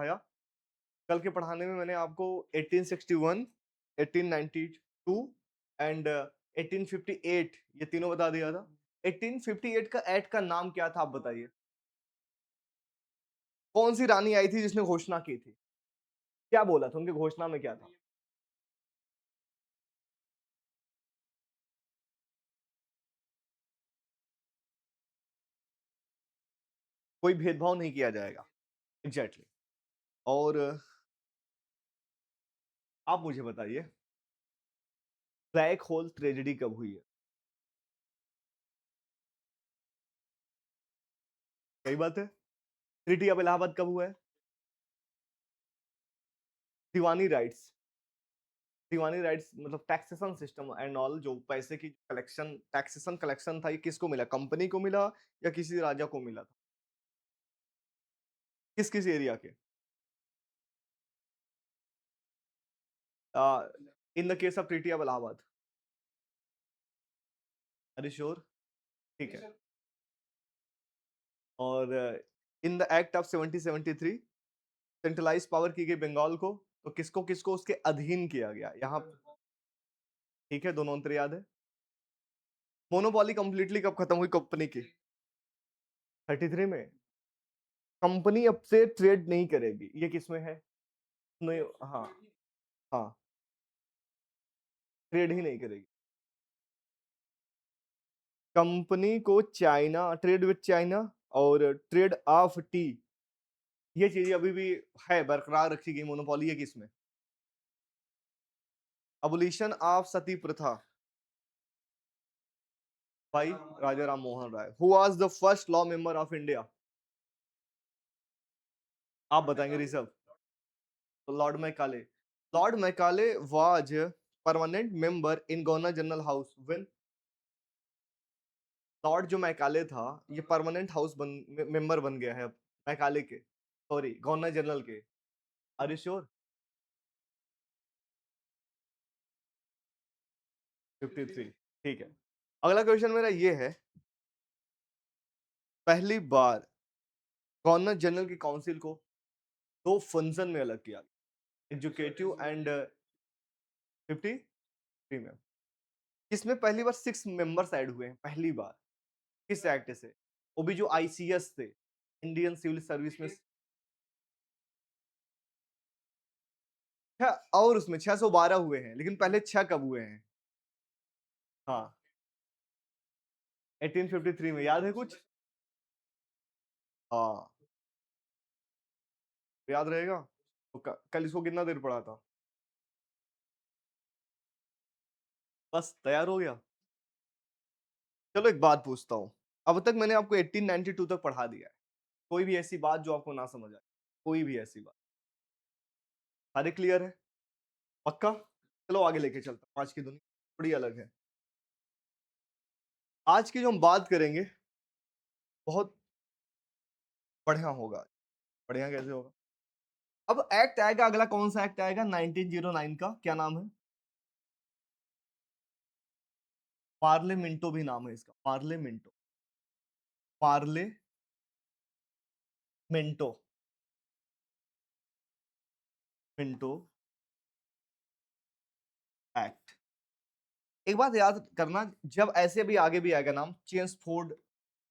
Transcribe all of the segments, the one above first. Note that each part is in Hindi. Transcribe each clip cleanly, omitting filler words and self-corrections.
पढ़ाया। कल के पढ़ाने में मैंने आपको 1861, 1892 एंड 1858 ये तीनों बता दिया था। 1858 का एक्ट का नाम क्या था आप बताइए? कौन सी रानी आई थी जिसने घोषणा की थी? क्या बोला था? उनकी घोषणा में क्या था? कोई भेदभाव नहीं किया जाएगा। एग्जैक्टली और आप मुझे बताइए ब्लैक होल ट्रेजेडी कब हुई है? सही बात है। ट्रीटी ऑफ इलाहाबाद कब हुआ है? दीवानी राइट्स। दीवानी राइट्स मतलब टैक्सेशन सिस्टम एंड ऑल, जो पैसे की कलेक्शन टैक्सेशन कलेक्शन था, ये किसको मिला? कंपनी को मिला या किसी राजा को मिला था? किस किस एरिया के? In the case of treaty of Allahabad. अरे श्योर। ठीक है। और in the act of 1773 centralise power की गई बंगाल को, तो किसको किसको उसके अधीन किया गया यहाँ? ठीक है, दोनों अंतर याद है। मोनोपोली कंप्लीटली कब खत्म हुई कंपनी की? 33 में। कंपनी अब से ट्रेड नहीं करेगी, ये किसमें है? नहीं, हाँ। हाँ, ट्रेड ही नहीं करेगी कंपनी को। चाइना, ट्रेड विद चाइना और ट्रेड ऑफ टी, ये चीजें अभी भी है, बरकरार रखी गई। मोनोपोली है किसमें? अबोलिशन ऑफ सती प्रथा भाई Raja Ram Mohan Roy. Who was the first law member of India? आप बताएंगे रिजर्व। तो Lord Macaulay. Lord Macaulay was permanent member in governor general house when. Lord जो मैकाले था, ये परमानेंट हाउस मेंबर बन गया है अब, मैकाले के, सॉरी गवर्नर जनरल के। Are you sure? 53। ठीक है। अगला क्वेश्चन मेरा ये है, पहली बार गवर्नर जनरल की काउंसिल को दो फंक्शन में अलग किया, एजुकेटिव एंड 53 में। इसमें पहली बार 6 मेंबर्स ऐड हुए हैं पहली बार। किस एक्ट से? वो भी जो आईसीएस थे, इंडियन सिविल सर्विस में। और उसमें 612 हुए हैं, लेकिन पहले 6 कब हुए हैं? हाँ, 1853 में। याद है कुछ? हाँ, याद रहेगा। तो कल इसको कितना देर पड़ा था? बस तैयार हो गया। चलो एक बात पूछता हूँ। अब तक मैंने आपको 1892 तक पढ़ा दिया है। कोई भी ऐसी बात जो आपको ना समझ आए? कोई भी ऐसी बात? सारे क्लियर है? पक्का? चलो आगे लेके चलता हूँ। आज की दुनिया थोड़ी अलग है। आज की जो हम बात करेंगे बहुत बढ़िया होगा। बढ़िया कैसे होगा? अब एक्ट आएगा, अगला कौन सा एक्ट आएगा? 1909 का क्या नाम है? पार्लियामेंटो भी नाम है इसका, पार्लियामेंटो। पार्लियामेंटो मिंटो एक्ट। एक बात याद करना, जब ऐसे भी आगे भी आएगा नाम चेम्सफोर्ड,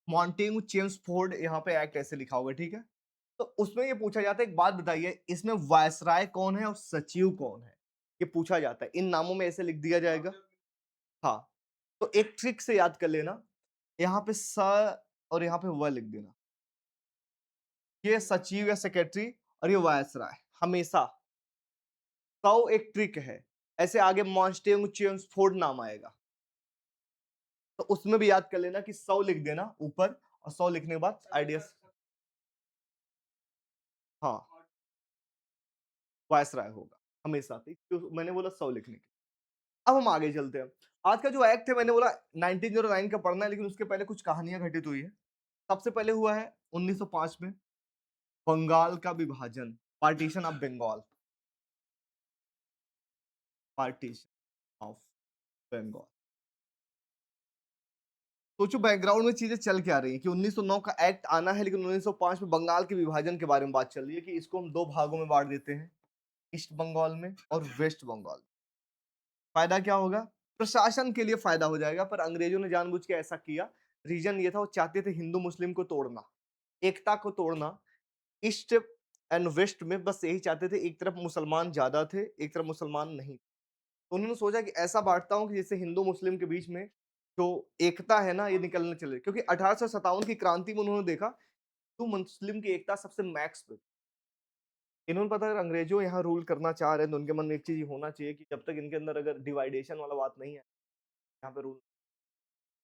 मॉन्टेग्यू चेम्सफोर्ड, यहाँ पे एक्ट ऐसे लिखा होगा, ठीक है? तो उसमें ये पूछा जाता है, एक बात बताइए, इसमें वायसराय कौन है और सचिव कौन है? ये पूछा जाता है। इन नामों में ऐसे लिख दिया जाएगा। हाँ, तो एक ट्रिक से याद कर लेना, यहाँ पे स और यहाँ पे व लिख देना। ये सचिव या सेक्रेटरी और ये वायसराय हमेशा। तो एक ट्रिक है, ऐसे आगे मॉन्टेग्यू चेम्सफोर्ड नाम आएगा, तो उसमें भी याद कर लेना कि 100 लिख देना ऊपर, और 100 लिखने के बाद आइडिया। हाँ, वायसराय होगा हमेशा। तो मैंने बोला 100 लिखने के। अब हम आगे चलते हैं। आज का जो एक्ट है, मैंने बोला 1909 का पढ़ना है, लेकिन उसके पहले कुछ कहानियां घटित हुई है। सबसे पहले हुआ है 1905 में बंगाल का विभाजन, partition of Bengal. Partition of Bengal. सोचो बैकग्राउंड में चीजें चल क्या रही हैं कि 1909 का एक्ट आना है, लेकिन 1905 में बंगाल के विभाजन के बारे में बात चल रही है कि इसको हम 2 भागों में बाँट देते हैं, ईस्ट बंगाल में और वेस्ट बंगाल। फायदा क्या होगा? प्रशासन के लिए फायदा हो जाएगा, पर अंग्रेजों ने जानबूझ के ऐसा किया। रीज़न ये था, वो चाहते थे हिंदू मुस्लिम को तोड़ना, एकता को तोड़ना। ईस्ट एंड वेस्ट में बस यही चाहते थे, एक तरफ मुसलमान ज़्यादा थे, एक तरफ मुसलमान नहीं। तो उन्होंने सोचा कि ऐसा बाँटता हूँ कि जिससे हिंदू मुस्लिम के बीच में जो एकता है ना, ये निकलने चले, क्योंकि 1857 की क्रांति में उन्होंने देखा, हिंदू मुस्लिम की एकता सबसे मैक्स पे। इन्होंने पता, अगर अंग्रेजों यहाँ रूल करना चाह रहे हैं, तो उनके मन में एक चीज़ होना चाहिए कि जब तक इनके अंदर अगर डिवाइडेशन वाला बात नहीं है, यहाँ पे रूल,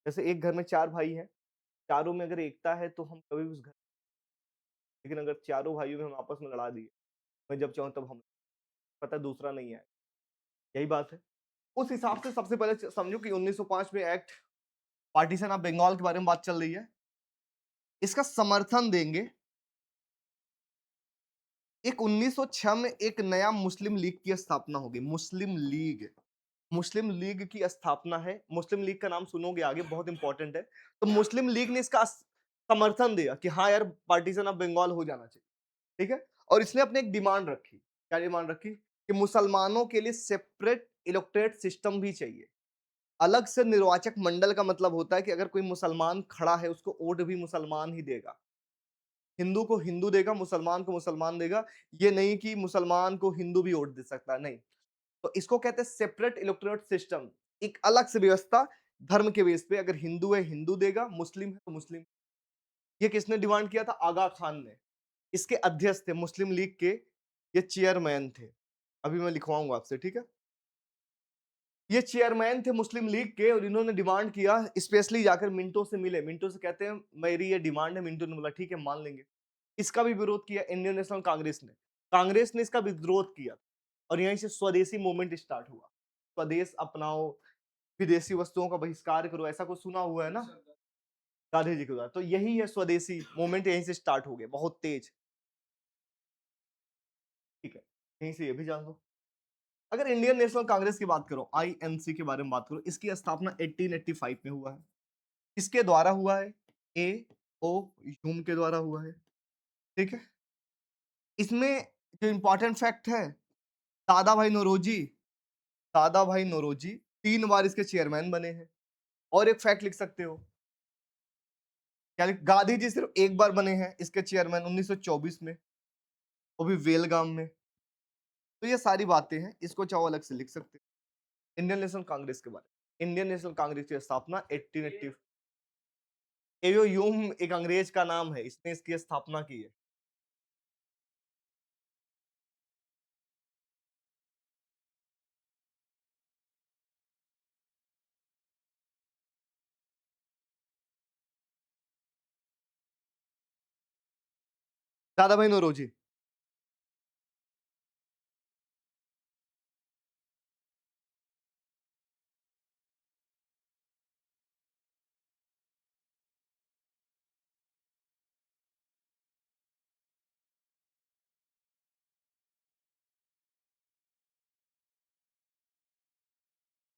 जैसे एक घर में 4 भाई हैं, चारों में अगर एकता है तो हम कभी भी उस घर, लेकिन अगर चारों भाइयों में हम आपस में लड़ा दिए, मैं जब चाहूँ तब हम, पता है दूसरा नहीं आए। यही बात है। उस हिसाब से सबसे पहले समझो कि 1905 में एक्ट पार्टीशन ऑफ बंगाल के बारे में बात चल रही है। इसका समर्थन देंगे, एक 1906 में एक नया मुस्लिम लीग की स्थापना होगी। मुस्लिम लीग, मुस्लिम लीग की स्थापना है। मुस्लिम लीग का नाम सुनोगे आगे, बहुत इंपॉर्टेंट है। तो मुस्लिम लीग ने इसका समर्थन दिया कि हाँ यार, पार्टीशन ऑफ बंगाल हो जाना चाहिए, ठीक है। और इसने अपने एक डिमांड रखी। क्या डिमांड रखी? कि मुसलमानों के लिए सेपरेट इलेक्टोरेट सिस्टम भी चाहिए। अलग से निर्वाचक मंडल का मतलब होता है कि अगर कोई मुसलमान खड़ा है, उसको वोट भी मुसलमान ही देगा। हिंदू को हिंदू देगा, मुसलमान को मुसलमान देगा। ये नहीं कि मुसलमान को हिंदू भी वोट दे सकता है, नहीं। तो इसको कहते हैं सेपरेट इलेक्टोरेट सिस्टम, एक अलग से व्यवस्था, धर्म के बेस पे। अगर हिंदू है हिंदू देगा, मुस्लिम है तो मुस्लिम। ये किसने डिमांड किया था? आगा खान ने। इसके अध्यक्ष थे मुस्लिम लीग के, ये चेयरमैन थे। अभी मैं लिखवाऊंगा आपसे, ठीक है। ये चेयरमैन थे मुस्लिम लीग के, और इन्होंने डिमांड किया, स्पेशली जाकर मिंटो से मिले। मिंटो से कहते हैं मेरी ये डिमांड है। मिंटो ने बोला ठीक है, मान लेंगे। इसका भी विरोध किया इंडियन नेशनल कांग्रेस ने। कांग्रेस ने इसका विरोध किया, और यहीं से स्वदेशी मूवमेंट स्टार्ट हुआ। स्वदेश अपनाओ, विदेशी वस्तुओं का बहिष्कार करो, ऐसा कुछ सुना हुआ है ना गांधी जी के द्वारा। तो यही है स्वदेशी मूवमेंट, यहीं से स्टार्ट हो गया, बहुत तेज। ठीक है, यहीं से ये भी जान लो। अगर इंडियन नेशनल कांग्रेस की बात करो, आईएनसी के बारे में बात करो, इसकी स्थापना 1885 में हुआ है। किसके द्वारा हुआ है? ए ओ ह्यूम के द्वारा हुआ है, ठीक है। इसमें जो इंपॉर्टेंट फैक्ट है, दादा भाई नौरोजी, दादा भाई नौरोजी 3 बार इसके चेयरमैन बने हैं। और एक फैक्ट लिख सकते हो, क्या गांधी जी सिर्फ एक बार बने हैं इसके चेयरमैन, 1924 में, वो भी वेलगाम में। तो ये सारी बातें हैं, इसको चाहो अलग से लिख सकते हो। इंडियन नेशनल कांग्रेस के बारे में, इंडियन नेशनल कांग्रेस की स्थापना 1880। एयो यूम एक अंग्रेज का नाम है, इसने इसकी स्थापना की है। दादा भाई नौरोजी।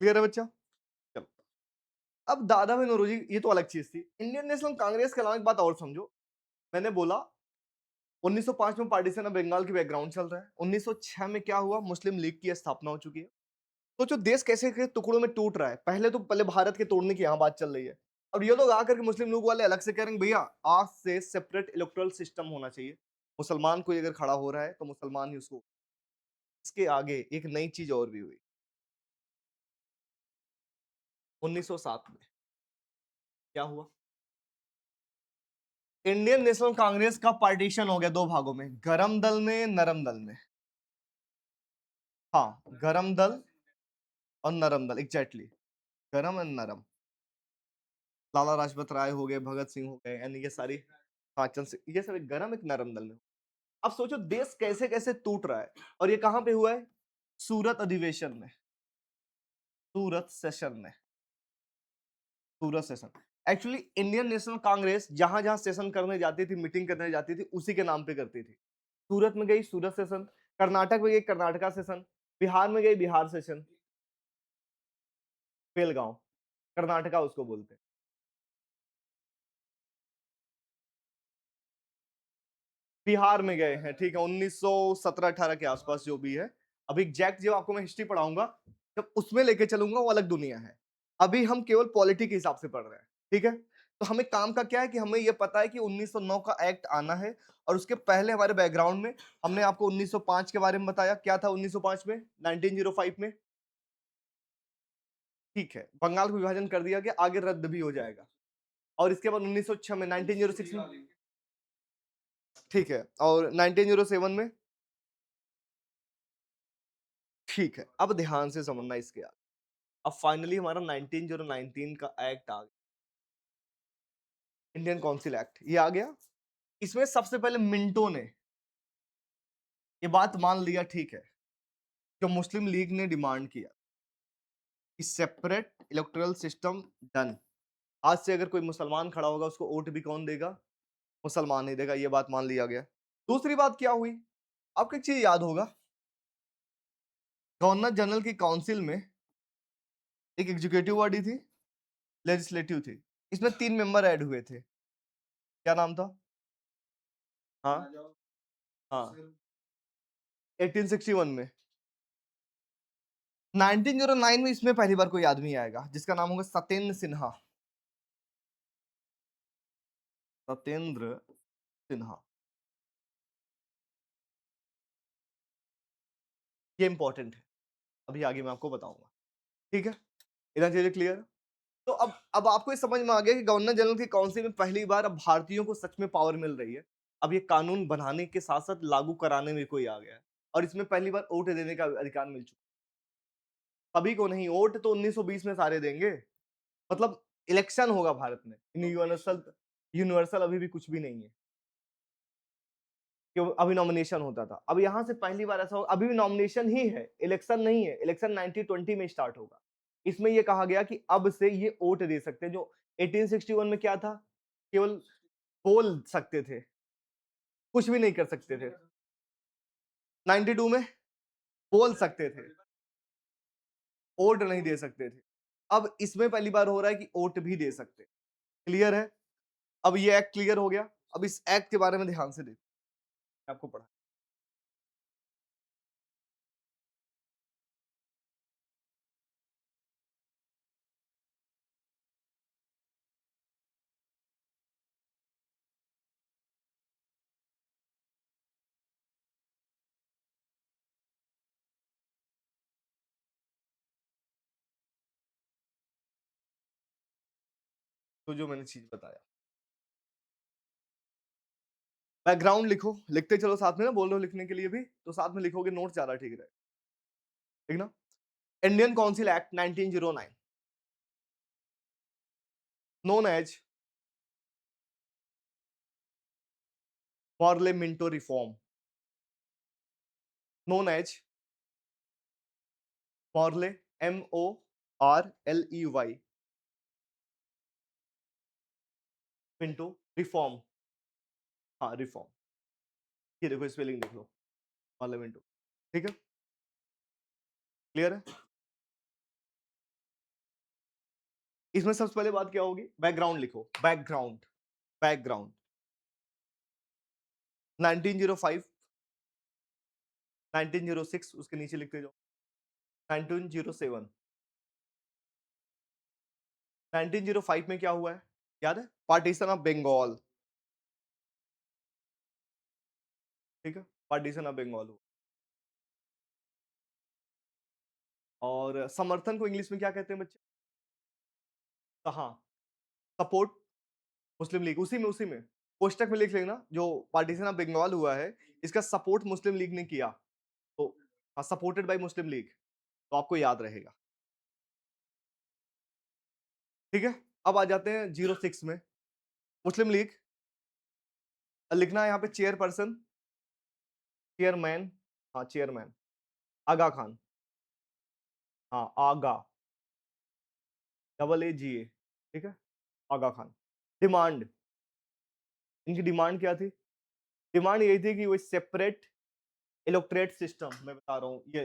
क्लियर है बच्चा? चलो, अब दादा भाई नौरोजी, ये तो अलग चीज थी। इंडियन नेशनल कांग्रेस के अलावा एक बात और समझो। मैंने बोला 1905 में पार्टीशन ऑफ बंगाल की बैकग्राउंड चल रहा है। 1906 में क्या हुआ? मुस्लिम लीग की स्थापना हो चुकी है। सोचो देश कैसे के टुकड़ों में टूट रहा है। पहले तो पहले भारत के तोड़ने की यहाँ बात चल रही है। अब ये लोग आकर के मुस्लिम लोग वाले अलग से कह रहे हैं भैया, आज से सेपरेट इलेक्टोरल सिस्टम होना चाहिए। मुसलमान कोई अगर खड़ा हो रहा है तो मुसलमान ही उसको। इसके आगे एक नई चीज और भी हुई 1907 में। क्या हुआ? इंडियन नेशनल कांग्रेस का पार्टीशन हो गया 2 भागों में, गरम दल में, नरम दल में। हाँ, गरम दल और नरम दल, एग्जैक्टली। गरम एंड नरम। लाला लाजपत राय हो गए, भगत सिंह हो गए, यानी ये सारी, पाचन से, ये सब एक गरम एक नरम दल में। अब सोचो देश कैसे कैसे टूट रहा है, और ये कहां पे हुआ है? सूरत अधिवेशन में, सूरत सेशन में, Surat session. Actually Indian National Congress जहां जहां सेशन करने जाती थी, मीटिंग करने जाती थी, उसी के नाम पे करती थी। सूरत में गई सूरत सेशन, कर्नाटक में गई कर्नाटका सेशन, बिहार में गई बिहार सेशन, बेलगांव, कर्नाटका उसको बोलते हैं। बिहार में गए हैं, ठीक है, 1917-18 के आसपास जो भी है। अभी एग्जैक्ट जो आपको मैं हिस्ट्री पढ़ाऊंगा, जब उसमें लेके चलूंगा वो अलग दुनिया है। अभी हम केवल पॉलिटी के हिसाब से पढ़ रहे हैं, ठीक है। तो हमें काम का क्या है कि हमें ये पता है कि 1909 का एक्ट आना है, और उसके पहले हमारे बैकग्राउंड में हमने आपको 1905 के बारे में बताया। क्या था 1905 में, 1905 में, ठीक है, बंगाल को विभाजन कर दिया गया, आगे रद्द भी हो जाएगा। और इसके बाद 1906 में, 1906 में, ठीक है, और 1907 में, ठीक है। अब ध्यान से समझना इसके आगे। अब फाइनली हमारा 19019 का एक्ट आ गया, इंडियन काउंसिल एक्ट, ये आ गया। इसमें सबसे पहले मिंटो ने ये बात मान लिया, ठीक है, जो मुस्लिम लीग ने डिमांड किया कि सेपरेट इलेक्टोरल सिस्टम डन। आज से अगर कोई मुसलमान खड़ा होगा उसको वोट भी कौन देगा, मुसलमान ही देगा, ये बात मान लिया गया। दूसरी बात क्या हुई, आपको एक चीज याद होगा, गवर्नर जनरल की काउंसिल में एक एग्जीक्यूटिव बॉडी थी, लेजिस्लेटिव थी। इसमें 3 मेंबर ऐड हुए थे, क्या नाम था? हाँ हाँ, 1861 में। 1909 में इसमें पहली बार कोई आदमी आएगा जिसका नाम होगा सत्येंद्र सिन्हा। सत्येंद्र सिन्हा, ये इंपॉर्टेंट है, अभी आगे मैं आपको बताऊंगा, ठीक है। इतना चीजें क्लियर। तो अब आपको ये समझ में आ गया कि गवर्नर जनरल की काउंसिल में पहली बार अब भारतीयों को सच में पावर मिल रही है। अब ये कानून बनाने के साथ साथ लागू कराने में कोई आ गया है, और इसमें पहली बार वोट देने का अधिकार मिल चुका है। सभी को नहीं, वोट तो 1920 में सारे देंगे, मतलब इलेक्शन होगा भारत में, यूनिवर्सल, यूनिवर्सल अभी भी कुछ भी नहीं है, कि अभी नॉमिनेशन होता था। अब यहां से पहली बार ऐसा होगा, अभी भी नॉमिनेशन ही है, इलेक्शन नहीं है। इलेक्शन 1920 में स्टार्ट होगा। इसमें यह कहा गया कि अब से ये वोट दे सकते हैं, जो 1861 में क्या था, केवल बोल सकते थे, कुछ भी नहीं कर सकते थे। 92 में बोल सकते थे, वोट नहीं दे सकते थे। अब इसमें पहली बार हो रहा है कि वोट भी दे सकते। क्लियर है? अब ये एक्ट क्लियर हो गया। अब इस एक्ट के बारे में ध्यान से देखो, आपको पढ़ा, तो जो मैंने चीज बताया, बैकग्राउंड लिखो, लिखते चलो साथ में, ना बोल रहे हो लिखने के लिए भी, तो साथ में लिखोगे, नोट ज्यादा ठीक रहे, ठीक ना। Indian council act 1909, known as Parliamentary Reform, known as Morley, Morley, Minto reform, हाँ रिफॉर्म, ये देखो स्पेलिंग देख लो, पार्लियामेंटो, ठीक है, क्लियर है। इसमें सबसे पहले बात क्या होगी, बैकग्राउंड लिखो, बैकग्राउंड, बैकग्राउंड 1905, 1906, उसके नीचे लिखते जाओ, 1907, 1905 में क्या हुआ है, याद है, पार्टीशन ऑफ बंगाल, ठीक है, पार्टीशन ऑफ बंगाल हुआ। और समर्थन को इंग्लिश में क्या कहते हैं बच्चे, कहा, सपोर्ट मुस्लिम लीग, उसी में कोष्टक में लिख लेना, जो पार्टीशन ऑफ बंगाल हुआ है इसका सपोर्ट मुस्लिम लीग ने किया, तो सपोर्टेड बाय मुस्लिम लीग, तो आपको याद रहेगा, ठीक है। अब आ जाते हैं 06 में, मुस्लिम लीग, लिखना है यहाँ पे चेयरपर्सन, चेयरमैन, हाँ चेयरमैन, आगा खान, हाँ आगा, AA, ठीक है, आगा खान। डिमांड, इनकी डिमांड क्या थी, डिमांड यही थी कि वो सेपरेट इलेक्टोरेट सिस्टम, मैं बता रहा हूँ, ये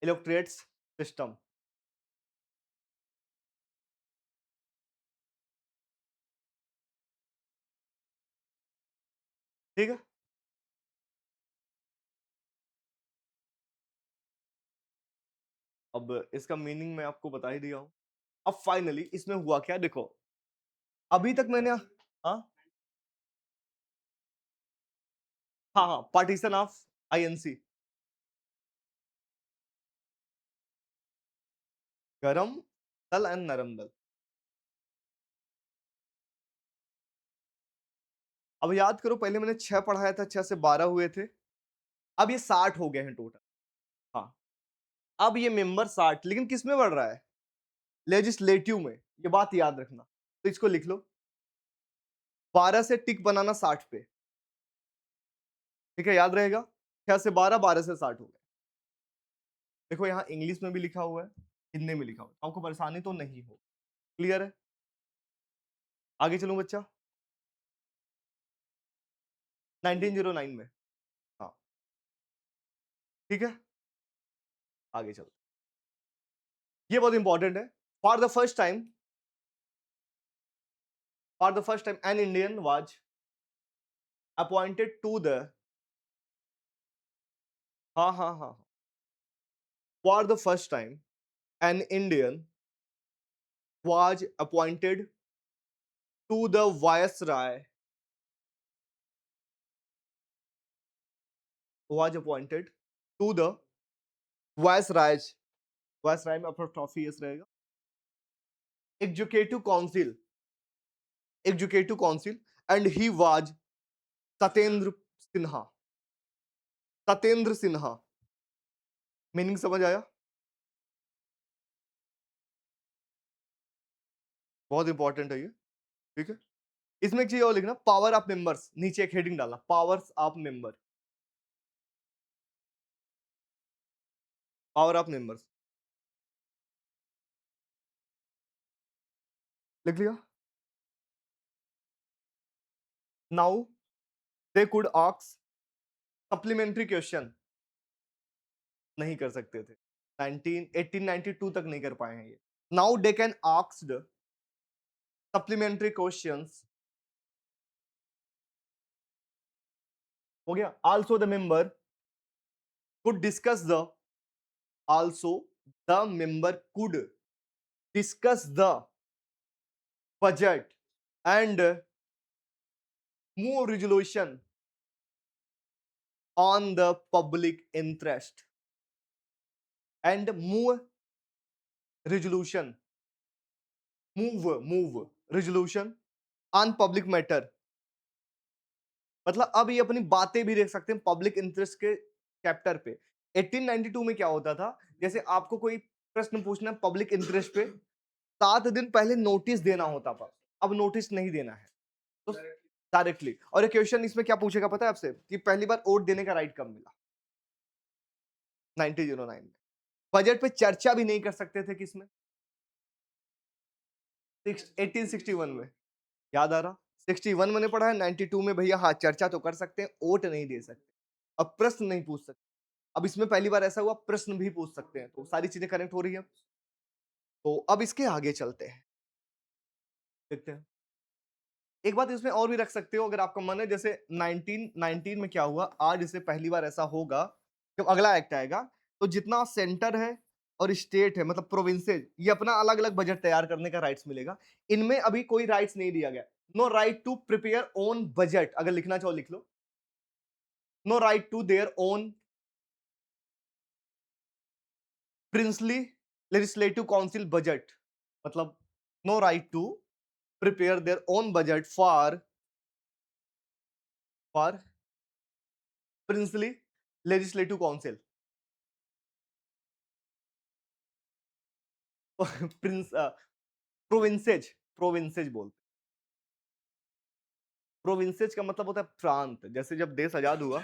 इलेक्टोरेट सिस्टम, ठीक है? अब इसका मीनिंग मैं आपको बता ही दिया हूँ। अब फाइनली इसमें हुआ क्या देखो, अभी तक मैंने हाँ, हाँ, हाँ, पार्टीशन ऑफ आईएनसी, गरम दल एंड नरम दल। अब याद करो पहले मैंने 6 पढ़ाया था, 6 से 12 हुए थे। अब ये 60 हो गए हैं टोटल। हाँ, अब ये मेंबर 60 लेकिन किस में बढ़ रहा है? लेजिस्लेटिव में। ये बात याद रखना। तो इसको लिख लो, 12 से टिक बनाना 60 पे। ठीक है, याद रहेगा? 6 से 12, 12 से 60 हो गए। देखो यहाँ इंग्लिश में भी लिखा हुआ है, हिंदी में लिखा हुआ है। आपको परेशानी तो नहीं हो। क्लियर है? आगे चलूं बच्चा? 1909 में। हाँ, ठीक है, आगे चलो। ये बहुत इंपॉर्टेंट है। For the first time, for the first time an Indian was appointed to the, हाँ हाँ हाँ, for the first time an Indian was appointed to the viceroy, was appointed to the viceroy, viceroy में अपोस्ट्रोफी एस रहेगा, executive council, executive council, and he was Satyendra Sinha, Satyendra Sinha. Meaning समझ आया? बहुत इंपॉर्टेंट है ये। ठीक है, इसमें एक चीज और लिखना, पावर ऑफ मेंबर्स, नीचे एक हेडिंग डालना, powers of member, power of members लिख लिया। Now they could ask supplementary question, नहीं कर सकते थे, 1892 तक नहीं कर पाए हैं ये। Now they can asked supplementary questions, हो गया। Also the member could discuss the, also the member could discuss the budget and move resolution on the public interest and move resolution, move resolution on public matter। मतलब अब ये अपनी बातें भी देख सकते हैं पब्लिक इंटरेस्ट के चैप्टर पे। 1892 में क्या होता था, जैसे आपको कोई प्रश्न पूछना है पब्लिक इंटरेस्ट पे, 7 दिन पहले नोटिस देना होता था, अब नोटिस नहीं देना है, तो डायरेक्टली। और ये क्वेश्चन इसमें क्या पूछेगा पता है आपसे, कि पहली बार वोट देने का राइट कब मिला? 1909 में। बजट पे चर्चा भी नहीं कर सकते थे किसमें? 1861 में। याद आ रहा? 61 मैंने पढ़ा है, 92 में भैया हाँ चर्चा तो कर सकते हैं, वोट नहीं दे सकते, अब प्रश्न नहीं पूछ सकते। अब इसमें पहली बार ऐसा हुआ प्रश्न भी पूछ सकते हैं, तो सारी चीजें कनेक्ट हो रही है। तो अब इसके आगे चलते हैं, देखते हैं। एक बात इसमें और भी रख सकते हो अगर आपका मन है, जैसे 1919 में क्या हुआ, आज इसे पहली बार ऐसा होगा जब अगला एक्ट आएगा, तो जितना सेंटर है और स्टेट है मतलब प्रोविंसेस, ये अपना अलग अलग बजट तैयार करने का राइट्स मिलेगा। इनमें अभी कोई राइट्स नहीं दिया गया। No right to prepare own budget, अगर लिखना चाहो लिख लो, no right to their own princely legislative council budget, मतलब no right to prepare their own budget for princely legislative council. Prince provinces, provinces बोलते, प्रोविंसेज का मतलब होता है प्रांत। जैसे जब देश आजाद हुआ,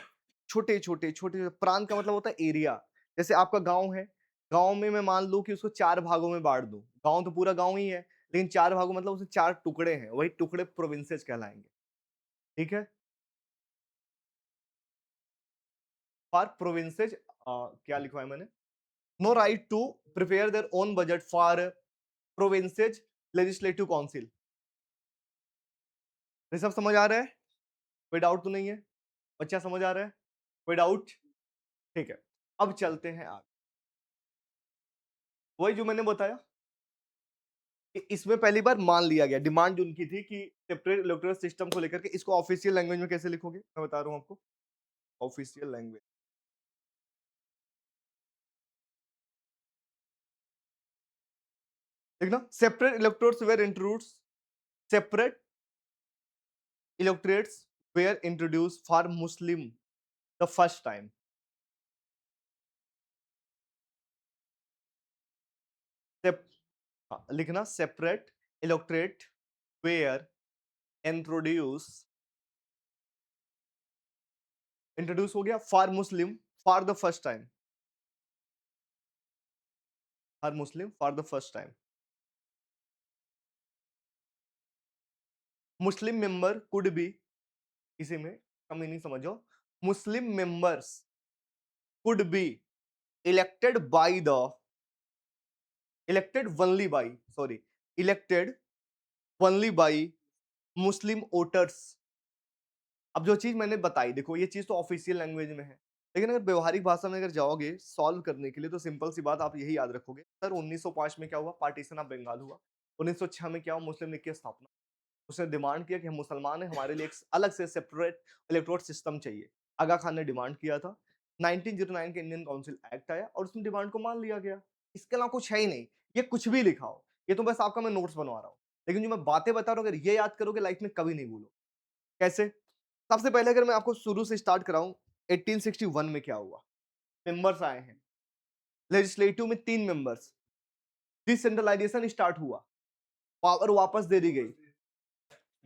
छोटे छोटे छोटे, प्रांत का मतलब होता है एरिया। जैसे आपका गांव है, गांव में मैं मान लूं कि उसको 4 भागों में बांट दूं, गांव तो पूरा गांव ही है, लेकिन 4 भागों मतलब उसे 4 टुकड़े हैं, वही टुकड़े प्रोविंसेज कहलाएंगे। ठीक है, फॉर प्रोविंसेज क्या लिखवा है मैंने, no right to prepare their own budget for provinces legislative council. ये सब समझ आ रहा है? कोई डाउट तो नहीं है? बच्चा समझ आ रहा है? कोई डाउट? ठीक है, अब चलते हैं आगे। वही जो मैंने बताया कि इसमें पहली बार मान लिया गया, डिमांड उनकी थी कि सेपरेट इलेक्टोरल सिस्टम को लेकर के इसको ऑफिशियल लैंग्वेज में कैसे लिखोगे? मैं बता रहा हूं आपको, ऑफिशियल लैंग्वेज। देखना, separate electorates were introduced, separate electorates were introduced for Muslim the first time. लिखना, separate electorate were introduce, introduce हो गया for Muslim for the first time, for Muslim for the first time. Muslim member could be, इसी में का मीनिंग समझो, Muslim members could be elected by the, elected only by, sorry, elected only by Muslim voters। अब जो चीज मैंने बताई, देखो ये चीज तो ऑफिशियल लैंग्वेज में है, लेकिन अगर व्यवहारिक भाषा में अगर जाओगे सॉल्व करने के लिए तो सिंपल सी बात आप यही याद रखोगे। सर 1905 में क्या हुआ? पार्टीशन ऑफ बंगाल हुआ। 1906 में क्या हुआ? मुस्लिम लीग की स्थापना। उसने डिमांड किया कि हम मुसलमान हैं, हमारे लिए एक अलग से सेपरेट इलेक्टोरल सिस्टम चाहिए। आगा खान ने डिमांड किया था। 1909 के इंडियन काउंसिल एक्ट आया और उसमें डिमांड को मान लिया गया। इसके अलावा कुछ है ही नहीं। ये कुछ भी लिखा हो, ये तो बस आपका मैं नोट्स बनवा रहा हूँ, लेकिन जो मैं बातें बता रहा हूँ अगर ये याद करोगे लाइफ में कभी नहीं भूलो। कैसे? सबसे पहले अगर मैं आपको शुरू से स्टार्ट कराऊं, 1861 में क्या हुआ? मेंबर्स आए हैं लेजिस्लेटिव में, 3 मेंबर्स, डिसेंट्रलाइजेशन स्टार्ट हुआ, पावर वापस दे दी गई,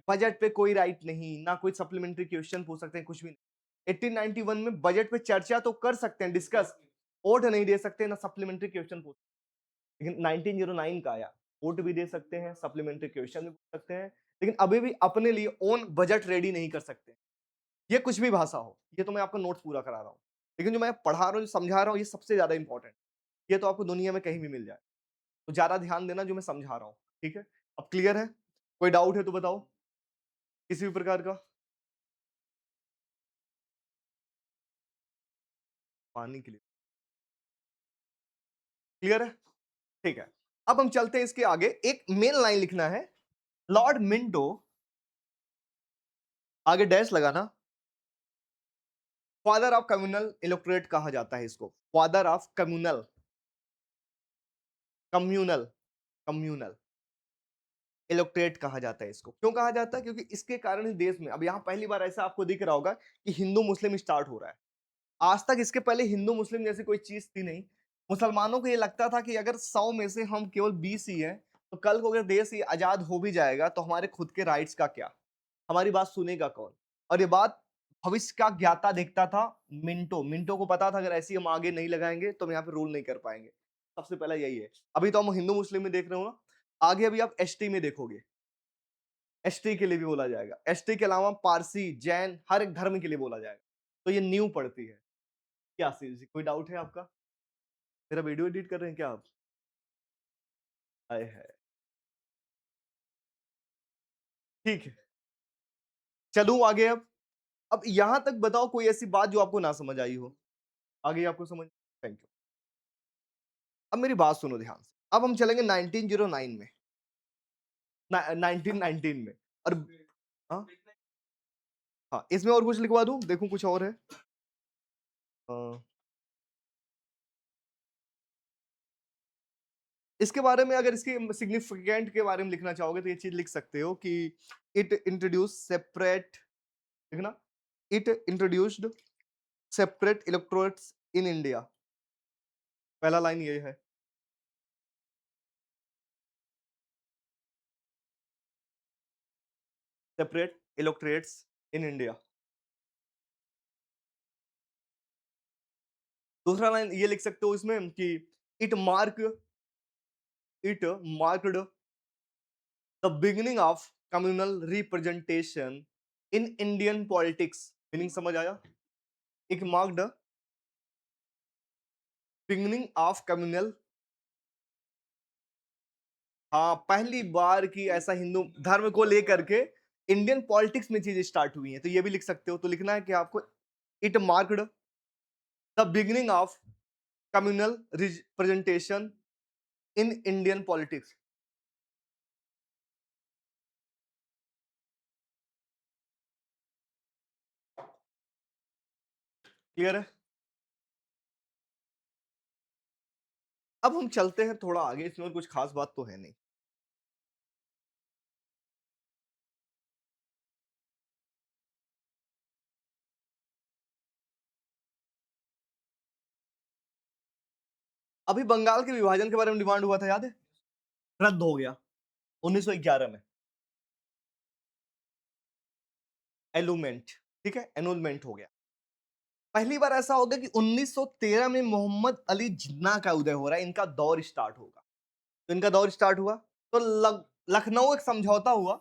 बजट पे कोई राइट नहीं, ना कोई सप्लीमेंट्री क्वेश्चन पूछ सकते हैं, कुछ भी नहीं। 1891 में बजट पे चर्चा तो कर सकते हैं, डिस्कस, वोट नहीं दे सकते, ना सप्लीमेंट्री क्वेश्चन पूछ, लेकिन 1909 का आया, वोट भी दे सकते हैं, सप्लीमेंट्री क्वेश्चन भी पूछ सकते हैं, लेकिन अभी भी अपने लिए ओन बजट रेडी नहीं कर सकते। ये कुछ भी भाषा हो, ये तो मैं आपको नोट्स पूरा करा रहा हूँ, लेकिन जो मैं पढ़ा रहा हूँ, जो समझा रहा हूँ, ये सबसे ज्यादा इंपॉर्टेंट। ये तो आपको दुनिया में कहीं भी मिल जाए, तो ज्यादा ध्यान देना जो मैं समझा रहा हूँ। ठीक है, अब क्लियर है? कोई डाउट है तो बताओ, किसी भी प्रकार का? पानी के लिए क्लियर है? ठीक है, अब हम चलते हैं इसके आगे। एक मेन लाइन लिखना है, लॉर्ड मिंटो, आगे डैश लगाना, फादर ऑफ कम्युनल इलेक्टोरेट कहा जाता है इसको, father of communal, communal, communal electorate कहा जाता है इसको। क्यों कहा जाता है? क्योंकि इसके कारण इस देश में अब यहां पहली बार ऐसा आपको दिख रहा होगा कि हिंदू मुस्लिम स्टार्ट हो रहा है। आज तक इसके पहले हिंदू मुस्लिम जैसी कोई चीज थी नहीं। मुसलमानों को ये लगता था कि अगर 100 में से हम केवल 20 ही हैं, तो कल को अगर देश ही आजाद हो भी जाएगा तो हमारे खुद के राइट्स का क्या, हमारी बात सुनेगा कौन? और ये बात भविष्य का ज्ञाता देखता था मिंटो। मिंटो को पता था अगर ऐसी हम आगे नहीं लगाएंगे तो हम यहाँ पे रूल नहीं कर पाएंगे। सबसे पहला यही है। अभी तो हम हिंदू मुस्लिम में देख रहे हो ना, आगे अभी आप एसटी में देखोगे, एसटी के लिए भी बोला जाएगा। एसटी के अलावा पारसी, जैन, हर एक धर्म के लिए बोला जाएगा। तो ये न्यू पड़ती है। क्या सीरीज, कोई डाउट है आपका? मेरा वीडियो एडिट कर रहे हैं क्या आप? आए है, ठीक है, चलूं आगे अब यहां तक बताओ कोई ऐसी बात जो आपको ना समझ आई हो, आगे आपको समझ? Thank you. अब मेरी बात सुनो ध्यान से, अब हम चलेंगे 1909 में, 1919 में। और हाँ, हाँ इसमें और कुछ लिखवा दूं? देखूं कुछ और है। इसके बारे में अगर इसके सिग्निफिकेंट के बारे में लिखना चाहोगे तो ये चीज लिख सकते हो कि इट इंट्रोड्यूस सेपरेट, लिखना, it introduced separate electorates in India. पहला लाइन ये है, सेपरेट इलेक्टोरेट्स इन इंडिया। दूसरा लाइन ये लिख सकते हो इसमें कि it mark, it marked the beginning of communal representation in Indian politics. Meaning समझ आया? It marked beginning of communal, हाँ पहली बार की ऐसा हिंदू धर्म को लेकर के इंडियन पॉलिटिक्स में चीजें स्टार्ट हुई हैं, तो ये भी लिख सकते हो। तो लिखना है कि आपको it marked the beginning of communal representation in Indian politics. Clear है? अब हम चलते हैं थोड़ा आगे, इसमें कुछ खास बात तो है नहीं। अभी बंगाल के विभाजन के बारे में डिमांड हुआ था, याद है? रद्द हो गया 1911 में। एलुमेंट, ठीक है, एनुलमेंट हो गया। पहली बार ऐसा होगा कि 1913 में मोहम्मद अली जिन्ना का उदय हो रहा है, इनका दौर स्टार्ट होगा। तो इनका दौर स्टार्ट हुआ तो लखनऊ एक समझौता हुआ।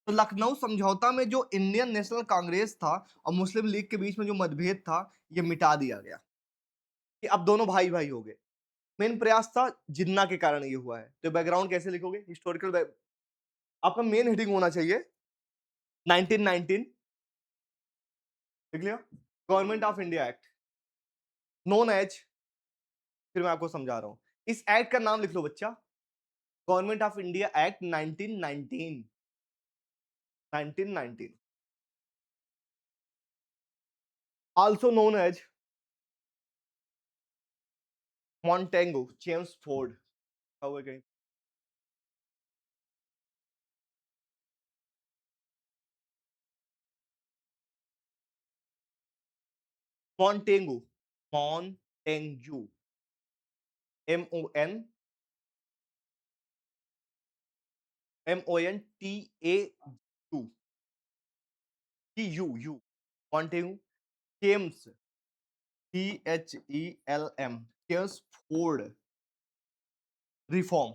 तो लखनऊ समझौता में जो इंडियन नेशनल कांग्रेस था और मुस्लिम लीग के बीच में जो मतभेद था, ये मिटा दिया गया कि अब दोनों भाई भाई हो गए। मेन प्रयास था जिन्ना के कारण ये हुआ है। तो बैकग्राउंड कैसे लिखोगे? हिस्टोरिकल आपका मेन हेडिंग होना चाहिए 1919, लिख लिया? Government of India act known as, फिर मैं आपको समझा रहा हूं। इस एक्ट का नाम लिख लो बच्चा, government of India act 1919। 1919 also known as Montagu Chelmsford. कहीं Montagu, Montagu, MONTAGU, TU, Montagu, James, CHELM, Chelmsford reform.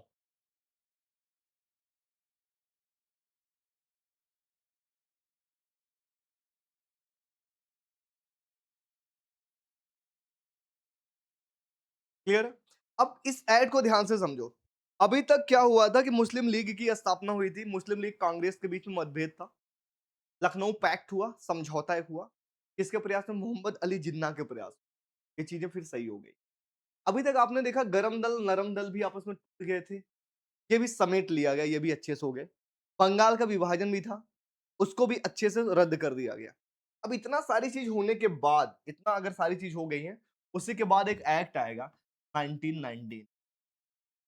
Clear है? अब इस ऐड को ध्यान से समझो। अभी तक क्या हुआ था कि मुस्लिम लीग की स्थापना हुई थी, मुस्लिम लीग कांग्रेस के बीच में मतभेद था, लखनऊ पैक्ट हुआ, समझौता एक हुआ, किसके प्रयास में? मोहम्मद अली जिन्ना के प्रयास। ये चीजें फिर सही हो गई। अभी तक आपने देखा गरम दल नरम दल भी आपस में टूट गए थे, ये भी समेट लिया गया, ये भी अच्छे से हो गए। बंगाल का विभाजन भी था, उसको भी अच्छे से रद्द कर दिया गया। अब इतना सारी चीज होने के बाद, इतना अगर सारी चीज हो गई है, उसी के बाद एक एक्ट आएगा 1919,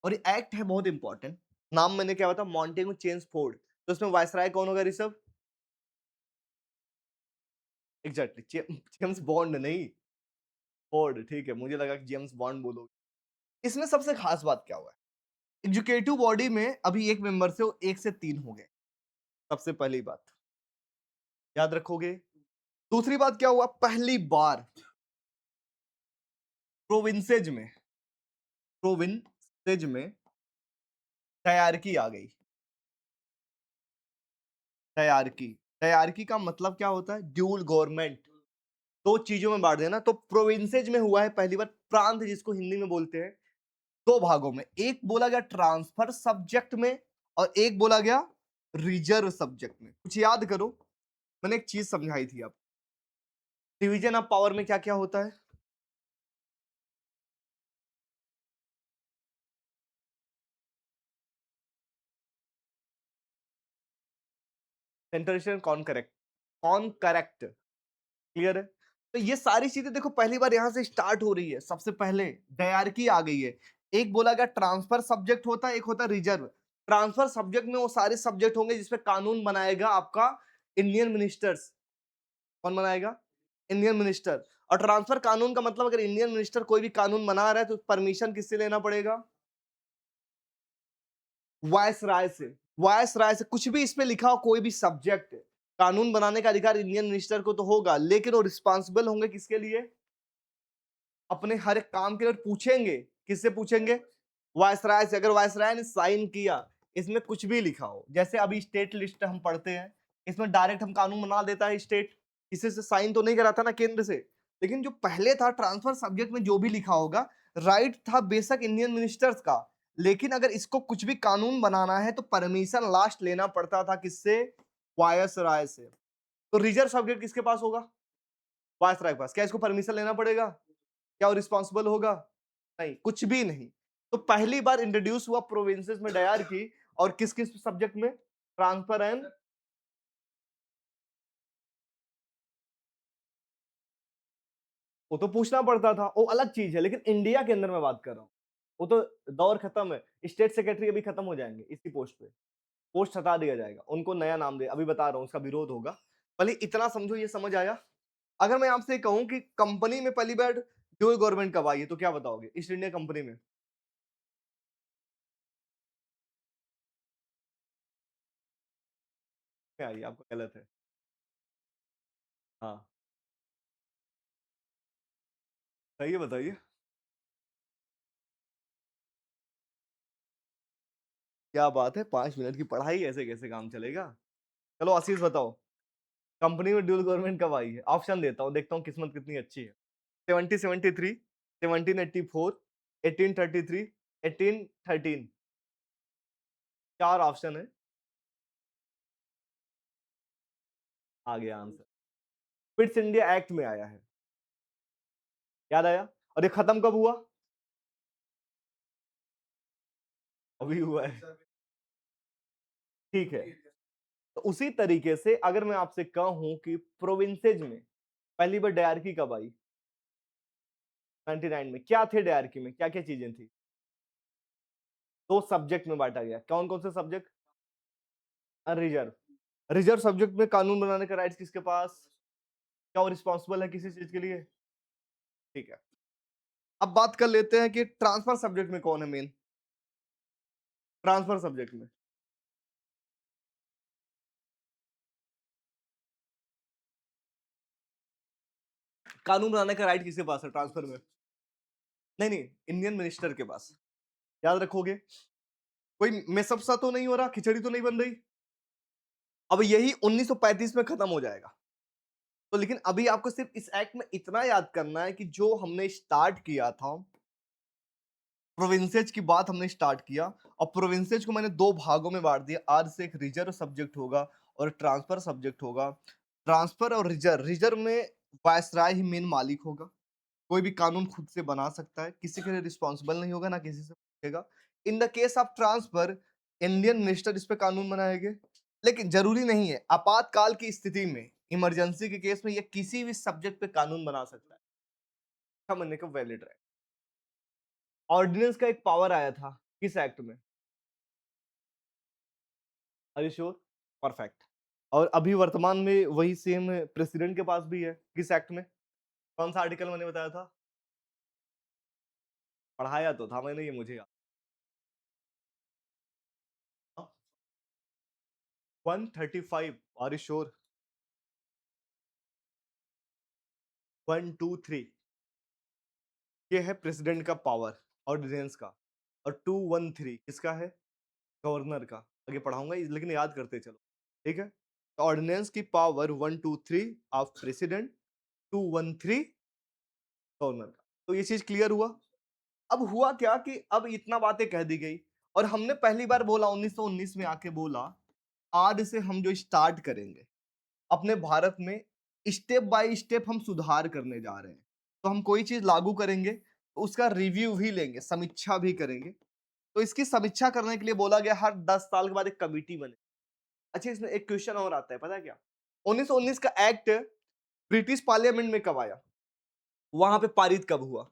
और ये एक्ट है बहुत इंपॉर्टेंट। नाम मैंने क्या बताया? Montagu Chelmsford. तो इसमें वायसराय कौन होगा ऋषभ? एग्जैक्टली, जेम्स बॉन्ड नहीं, फोर्ड। ठीक है, मुझे लगा कि जेम्स बॉन्ड बोलोगे। इसमें सबसे खास बात क्या हुआ है? एग्जीक्यूटिव बॉडी में अभी एक मेंबर से वो 1 से 3 हो गए, सबसे पहली बात याद रखोगे। दूसरी बात क्या हुआ? पहली बार प्रोविंसेज में, प्रोविंसेज में टायरकी आ गई। टायरकी, टायरकी का मतलब क्या होता है? ड्यूल गवर्नमेंट, दो चीजों में बांट देना। तो प्रोविंसेज में हुआ है पहली बार, प्रांत जिसको हिंदी में बोलते हैं, दो भागों में। एक बोला गया ट्रांसफर सब्जेक्ट में, और एक बोला गया रिजर्व सब्जेक्ट में। कुछ याद करो, मैंने एक चीज समझाई थी आपको, डिवीजन ऑफ पावर में क्या क्या होता है? सेंट्रल कौन करेक्ट, कौन करेक्ट, क्लियर है? तो ये सारी चीजें देखो पहली बार यहां से स्टार्ट हो रही है। सबसे पहले डायरकी आ गई है। एक बोला गया ट्रांसफर सब्जेक्ट होता है, एक होता है रिजर्व। ट्रांसफर सब्जेक्ट में वो सारे सब्जेक्ट होंगे जिसपे कानून बनाएगा आपका इंडियन मिनिस्टर्स। कौन बनाएगा? Indian minister. और ट्रांसफर कानून का मतलब, अगर इंडियन मिनिस्टर कोई भी कानून बना रहा है तो परमिशन किससे लेना पड़ेगा? वायस राय से। वायस राय से कुछ भी इसमें लिखा हो, कोई भी सब्जेक्ट, कानून बनाने का अधिकार इंडियन मिनिस्टर को तो होगा, लेकिन वो रिस्पॉन्सिबल होंगे किसके लिए? अपने हर एक काम के लिए पूछेंगे। किससे पूछेंगे? वायसराय से। अगर वायसराय ने साइन किया, इसमें कुछ भी लिखा हो, जैसे अभी स्टेट लिस्ट हम पढ़ते हैं, इसमें डायरेक्ट हम कानून बना देता है स्टेट, किसी से साइन तो नहीं कराता ना केंद्र से। लेकिन जो पहले था ट्रांसफर सब्जेक्ट में जो भी लिखा होगा, राइट था बेशक इंडियन मिनिस्टर्स का, लेकिन अगर इसको कुछ भी कानून बनाना है तो परमिशन लास्ट लेना पड़ता था किससे? वायसराय से। तो रिजर्व सब्जेक्ट किसके पास होगा? वायसराय के पास। क्या इसको परमिशन लेना पड़ेगा? क्या वो रिस्पॉन्सिबल होगा? नहीं, कुछ भी नहीं। तो पहली बार इंट्रोड्यूस हुआ प्रोविंसेस में डायरकी और किस-किस सब्जेक्ट में? ट्रांसफर एंड वो तो पूछना पड़ता था, वो अलग चीज़ है, लेकिन इंडिया के अंदर मैं बात कर रहा हूँ। वो तो दौर खत्म है। स्टेट सेक्रेटरी अभी खत्म हो जाएँगे इसी पोस्ट पे। पोस्ट हटा दिया जाएगा, उनको नया नाम दे अभी बता रहा हूँ उसका विरोध होगा। पहले इतना समझो ये समझ आया? अगर मैं आपसे कहूँ कि कंपनी में पहली बार ड्यूल गवर्नमेंट कब आई है, तो क्या बताओगे? ईस्ट इंडिया कंपनी में? क्या आई है? आपका गलत है। हाँ, सही है बताइए? क्या बात है 5 मिनट की पढ़ाई ऐसे कैसे काम चलेगा? चलो आशीष बताओ, कंपनी में ड्यूल गवर्नमेंट कब आई है? ऑप्शन देता हूँ, देखता हूँ किस्मत कितनी अच्छी है। 1773, 1784, 1833, 1813 4 ऑप्शन है, आ गया आंसर। फिट्स इंडिया एक्ट में आया है, याद आया? और ये खत्म कब हुआ? अभी हुआ है। ठीक है। तो उसी तरीके से अगर मैं आपसे कहूं कि प्रोविंसेज में पहली बार डायरकी कब आई? 99 में। क्या थे डायरकी में? क्या-क्या चीजें थी? 2 सब्जेक्ट में बांटा गया। कौन-कौन से सब्जेक्ट? रिजर्व। रिजर्व सब्जेक्ट में कानून बनाने का राइट्स किसके पास? क्या वो रिस्पांसिबल है किसी चीज के लिए? ठीक है। अब बात कर लेते हैं कि ट्रांसफर सब्जेक्ट में कौन है मेन? ट्रांसफर सब्जेक्ट में कानून बनाने का राइट किसके पास है ट्रांसफर में? नहीं, नहीं, इंडियन मिनिस्टर के पास। याद रखोगे? कोई मेसअप सा तो नहीं हो रहा? खिचड़ी तो नहीं बन रही? अब यही 1935 में खत्म हो जाएगा। तो लेकिन अभी आपको सिर्फ इस एक्ट में इतना याद करना है कि जो हमने स्टार्ट किया था, प्रोविंसेज की बात हमने स्टार्ट किया और प्रोविंसेज को मैंने 2 भागों में बांट दिया। आज से एक रिजर्व सब्जेक्ट होगा और ट्रांसफर सब्जेक्ट होगा। ट्रांसफर और रिजर्व में वायसराय ही मेन मालिक होगा। कोई भी कानून खुद से बना सकता है, किसी के लिए रिस्पॉन्सिबल नहीं होगा, ना किसी से पूछेगा। इन the case of transfer, Indian minister इस पे कानून बनाएंगे। लेकिन जरूरी नहीं है, आपातकाल की स्थिति में, इमरजेंसी के केस में ये किसी भी सब्जेक्ट पे कानून बना सकता है। समझने का वैलिड है। ऑर्डिनेंस का एक पावर आया था, किस एक्ट में? Are you sure? परफेक्ट। और अभी वर्तमान में वही सेम प्रेसिडेंट के पास भी है, किस एक्ट में? कौन सा आर्टिकल मैंने बताया था? पढ़ाया तो था मैंने, ये मुझे याद। 135। Are you sure? 123 ये है प्रेसिडेंट का पावर ऑर्डिनेंस का, और 213 किसका है? गवर्नर का। आगे पढ़ाऊंगा लेकिन याद करते चलो, ठीक है? तो ऑर्डिनेंस की पावर 123 ऑफ प्रेसिडेंट, 213 गवर्नर का। तो ये चीज क्लियर हुआ। अब हुआ क्या कि अब इतना बातें कह दी गई और हमने पहली बार बोला 1919 में आके बोला, आज से हम जो स्टार्ट करेंगे अपने भारत में, स्टेप बाय स्टेप हम सुधार करने जा रहे हैं। तो हम कोई चीज लागू करेंगे तो उसका रिव्यू भी लेंगे, समीक्षा भी करेंगे। तो इसकी समीक्षा करने के लिए बोला गया हर 10 साल के बाद एक कमिटी बने। अच्छा, इसमें एक क्वेश्चन और आता है, पता है क्या? 1919 का एक्ट ब्रिटिश पार्लियामेंट में कब आया? वहां पे पारित कब हुआ?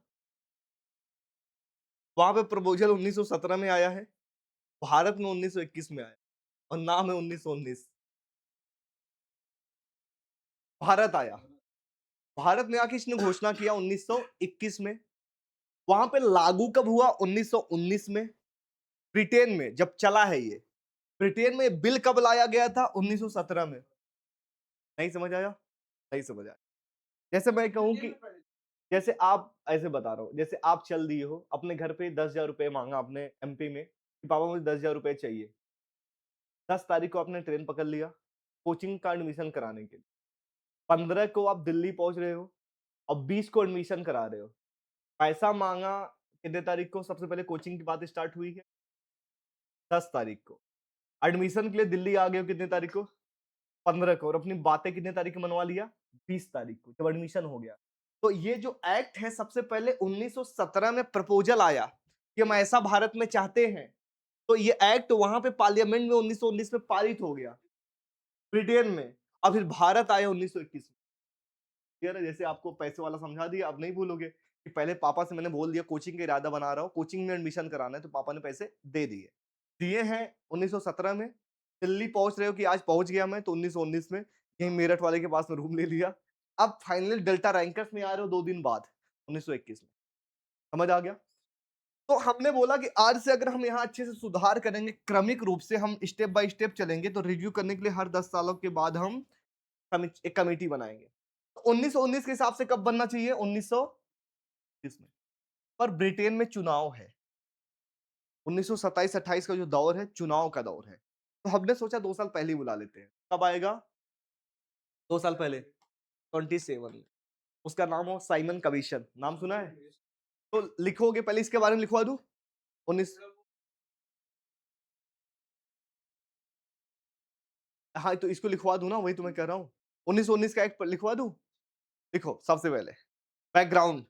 वहां पे प्रपोजल 1917 में आया है, भारत में 1921 में आया, और नाम है 1919। भारत आया, भारत में आके इसने घोषणा किया 1921 में। वहां पे लागू कब हुआ? 1919 में। ब्रिटेन में जब चला है ये, ब्रिटेन में बिल कब लाया गया था? 1917 में। नहीं समझ आया? नहीं समझ आया। जैसे मैं कहूं कि जैसे आप ऐसे बता रहा हूं, जैसे आप चल दिए हो अपने घर पे 10,000 रुपए मांगा आपने एमपी में कि पापा मुझे 10,000 रुपए चाहिए। 10 तारीख को आपने ट्रेन पकड़ लिया कोचिंग का एडमिशन कराने के लिए। 15 को आप दिल्ली पहुंच रहे हो और 20 को एडमिशन करा रहे हो। पैसा मांगा कितने तारीख को? सबसे पहले कोचिंग की बात स्टार्ट हुई है 10 तारीख को। एडमिशन के लिए दिल्ली आ गए हो कितने तारीख को? 15 को। और अपनी बातें कितने तारीख को मनवा लिया? 20 तारीख को जब एडमिशन हो गया। तो ये जो एक्ट है सबसे पहले 1917 में प्रपोजल आया कि हम ऐसा भारत में चाहते हैं। तो ये एक्ट वहां पे पार्लियामेंट में 1919 में पारित हो गया ब्रिटेन में। और फिर भारत आया 1921 में। क्लियर है? जैसे आपको पैसे वाला समझा दिया, अब नहीं भूलोगे कि पहले पापा से मैंने बोल दिया कोचिंग का इरादा बना रहा हूँ, कोचिंग में एडमिशन कराना है, तो पापा ने पैसे दे दिए। दिए हैं 1917 में। दिल्ली पहुंच रहे हो कि आज पहुंच गया मैं, तो 1919 में यही मेरठ वाले के पास में रूम ले लिया। अब फाइनली डेल्टा रैंकर्स में आ रहे हो 2 दिन बाद 1921 में। समझ आ गया? तो हमने बोला कि आज से अगर हम यहाँ अच्छे से सुधार करेंगे, क्रमिक रूप से हम स्टेप बाय स्टेप चलेंगे, तो रिव्यू करने के लिए हर 10 सालों के बाद हम एक कमेटी बनाएंगे। 1919 के हिसाब से कब बनना चाहिए? 1930 में। पर ब्रिटेन में चुनाव है। 1927-28 का जो दौर है, चुनाव का दौर है। तो हमने सोचा 2 साल पहले ही बुला लेते हैं। कब आएगा? 2 साल पहले 27 में। उसका नाम हो साइमन कमीशन। नाम सुना है? तो लिखोगे, पहले इसके बारे में लिखवा दूं? 19 हाँ, तो इसको लिखवा दूं ना, वही तो मैं कह रहा हूँ। 1919 का एक्ट लिखवा दूं? लिखो सबसे पहले बैकग्राउंड।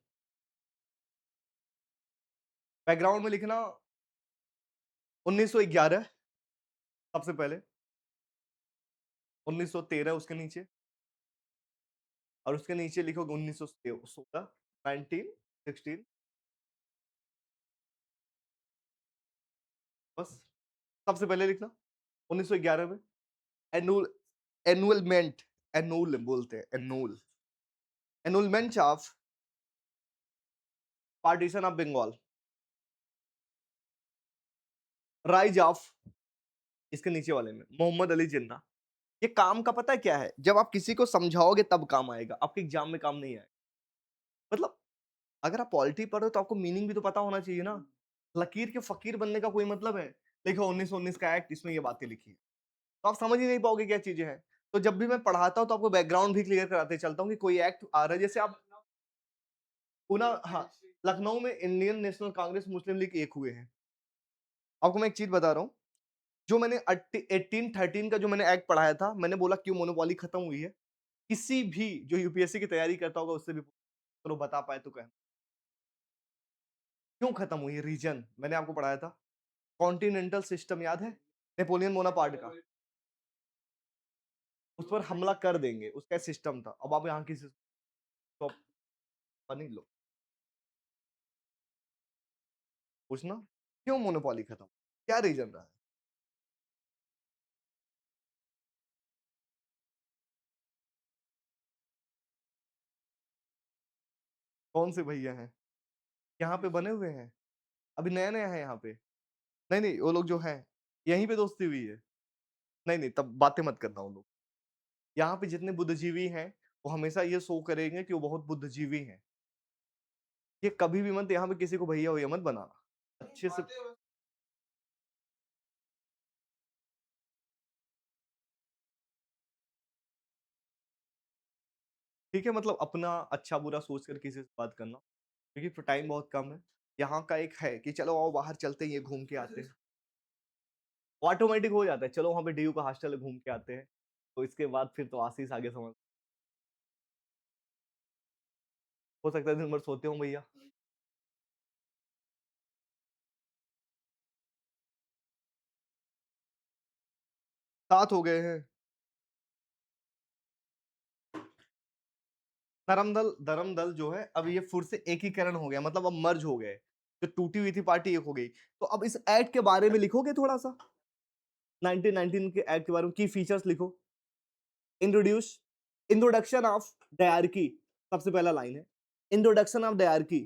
बैकग्राउंड में लिखना 1911 सबसे पहले, 1913 उसके नीचे, और उसके नीचे लिखोगे 1916, 1916, बस सबसे पहले लिखना 1911 में। एनुअल एनुअलमेंट, एनुअल बोलते हैं, annul annulment of partition of Bengal, rise of, इसके नीचे वाले में मोहम्मद अली जिन्ना। ये काम का पता है क्या है? जब आप किसी को समझाओगे तब काम आएगा, आपके एग्जाम में काम नहीं आएगा। मतलब अगर आप पॉलिटी पढ़ रहे हो तो आपको मीनिंग भी तो पता होना चाहिए ना। लकीर के फकीर बनने का कोई मतलब है? देखो 1919 का एक्ट, इसमें ये बातें लिखी है, तो आप समझ ही नहीं पाओगे क्या चीजें हैं। तो जब भी मैं पढ़ाता हूँ तो आपको बैकग्राउंड भी क्लियर कराते चलता हूँ कि कोई एक्ट आ रहा है। जैसे आप पुणे, हाँ, लखनऊ में इंडियन नेशनल कांग्रेस मुस्लिम लीग एक हुए हैं। आपको मैं एक चीज बता रहा हूँ, जो मैंने 1813 का जो मैंने एक्ट पढ़ाया था, मैंने बोला क्यों मोनोपोली खत्म हुई है। किसी भी जो यूपीएससी की तैयारी करता होगा उससे भी चलो बता पाए तो कहें क्यों खत्म हुई है। रीजन मैंने आपको पढ़ाया था, कॉन्टिनेंटल सिस्टम याद है, नेपोलियन बोनापार्ट का, उस पर हमला कर देंगे, उसका सिस्टम था। अब आप यहाँ की तो नहीं लो, पूछना क्यों मोनोपोली खत्म, क्या रीजन रहा है। कौन से भैया हैं यहाँ पे बने हुए हैं? अभी नया नया है यहाँ पे। नहीं नहीं, वो लोग जो हैं यहीं पे दोस्ती हुई है। नहीं नहीं, तब बातें मत करना। वो लोग यहाँ पे जितने बुद्धिजीवी हैं वो हमेशा ये शो करेंगे कि वो बहुत बुद्धिजीवी हैं। ये कभी भी मत यहाँ पे किसी को भैया भैया मत बनाना, अच्छे से। ठीक है, मतलब अपना अच्छा बुरा सोच कर किसी से बात करना, क्योंकि टाइम बहुत कम है। यहाँ का एक है कि चलो आओ बाहर चलते हैं, ये घूम के आते हैं, ऑटोमेटिक हो जाता है। चलो वहां पे डीयू का हॉस्टल है, घूम के आते हैं। तो इसके बाद फिर तो आशीष आगे समझ, हो सकता है दिन भर सोते हो भैया। सात हो गए हैं। धर्मदल जो है अब ये फिर से एकीकरण हो गया, मतलब अब मर्ज हो गए। जो टूटी हुई थी पार्टी एक हो गई। तो अब इस एक्ट के बारे में लिखोगे थोड़ा सा, 1919 के एक्ट के बारे में की फीचर्स लिखो। इंट्रोड्यूस, इंट्रोडक्शन ऑफ डायरकी, सबसे पहला लाइन है इंट्रोडक्शन ऑफ डायरकी।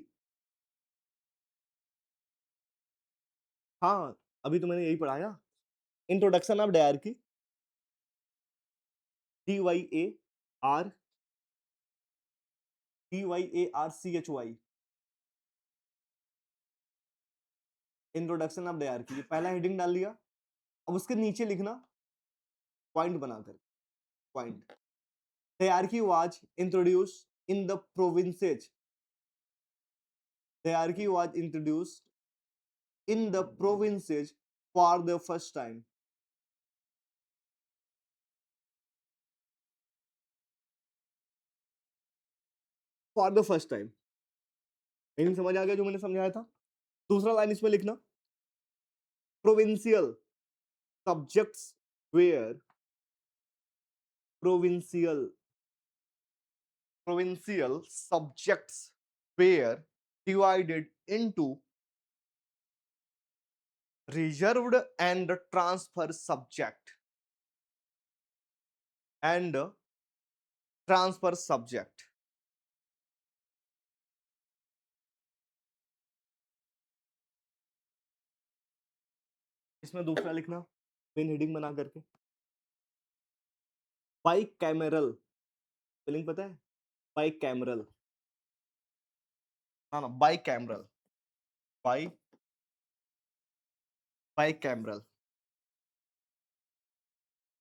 हाँ, अभी तो मैंने यही पढ़ाया, introduction of dyarchy, DYAR, DYARCHY, introduction of dyarchy. पहला हेडिंग डाल लिया। अब उसके नीचे लिखना पॉइंट बनाकर, point. Hierarchy was introduced in the provinces. Hierarchy was introduced in the provinces for the first time. For the first time. Meaning समझ आ गया जो मैंने समझाया था? दूसरा लाइन इसमें लिखना, provincial subjects were provincial provincial subjects were divided into reserved and transfer subject and transfer subject. इसमें दूसरा लिखना मेन हेडिंग बना करके, बाई कैमरल, स्पेलिंग पता है? बाई कैमरल, हाँ ना, by cameral, by by cameral.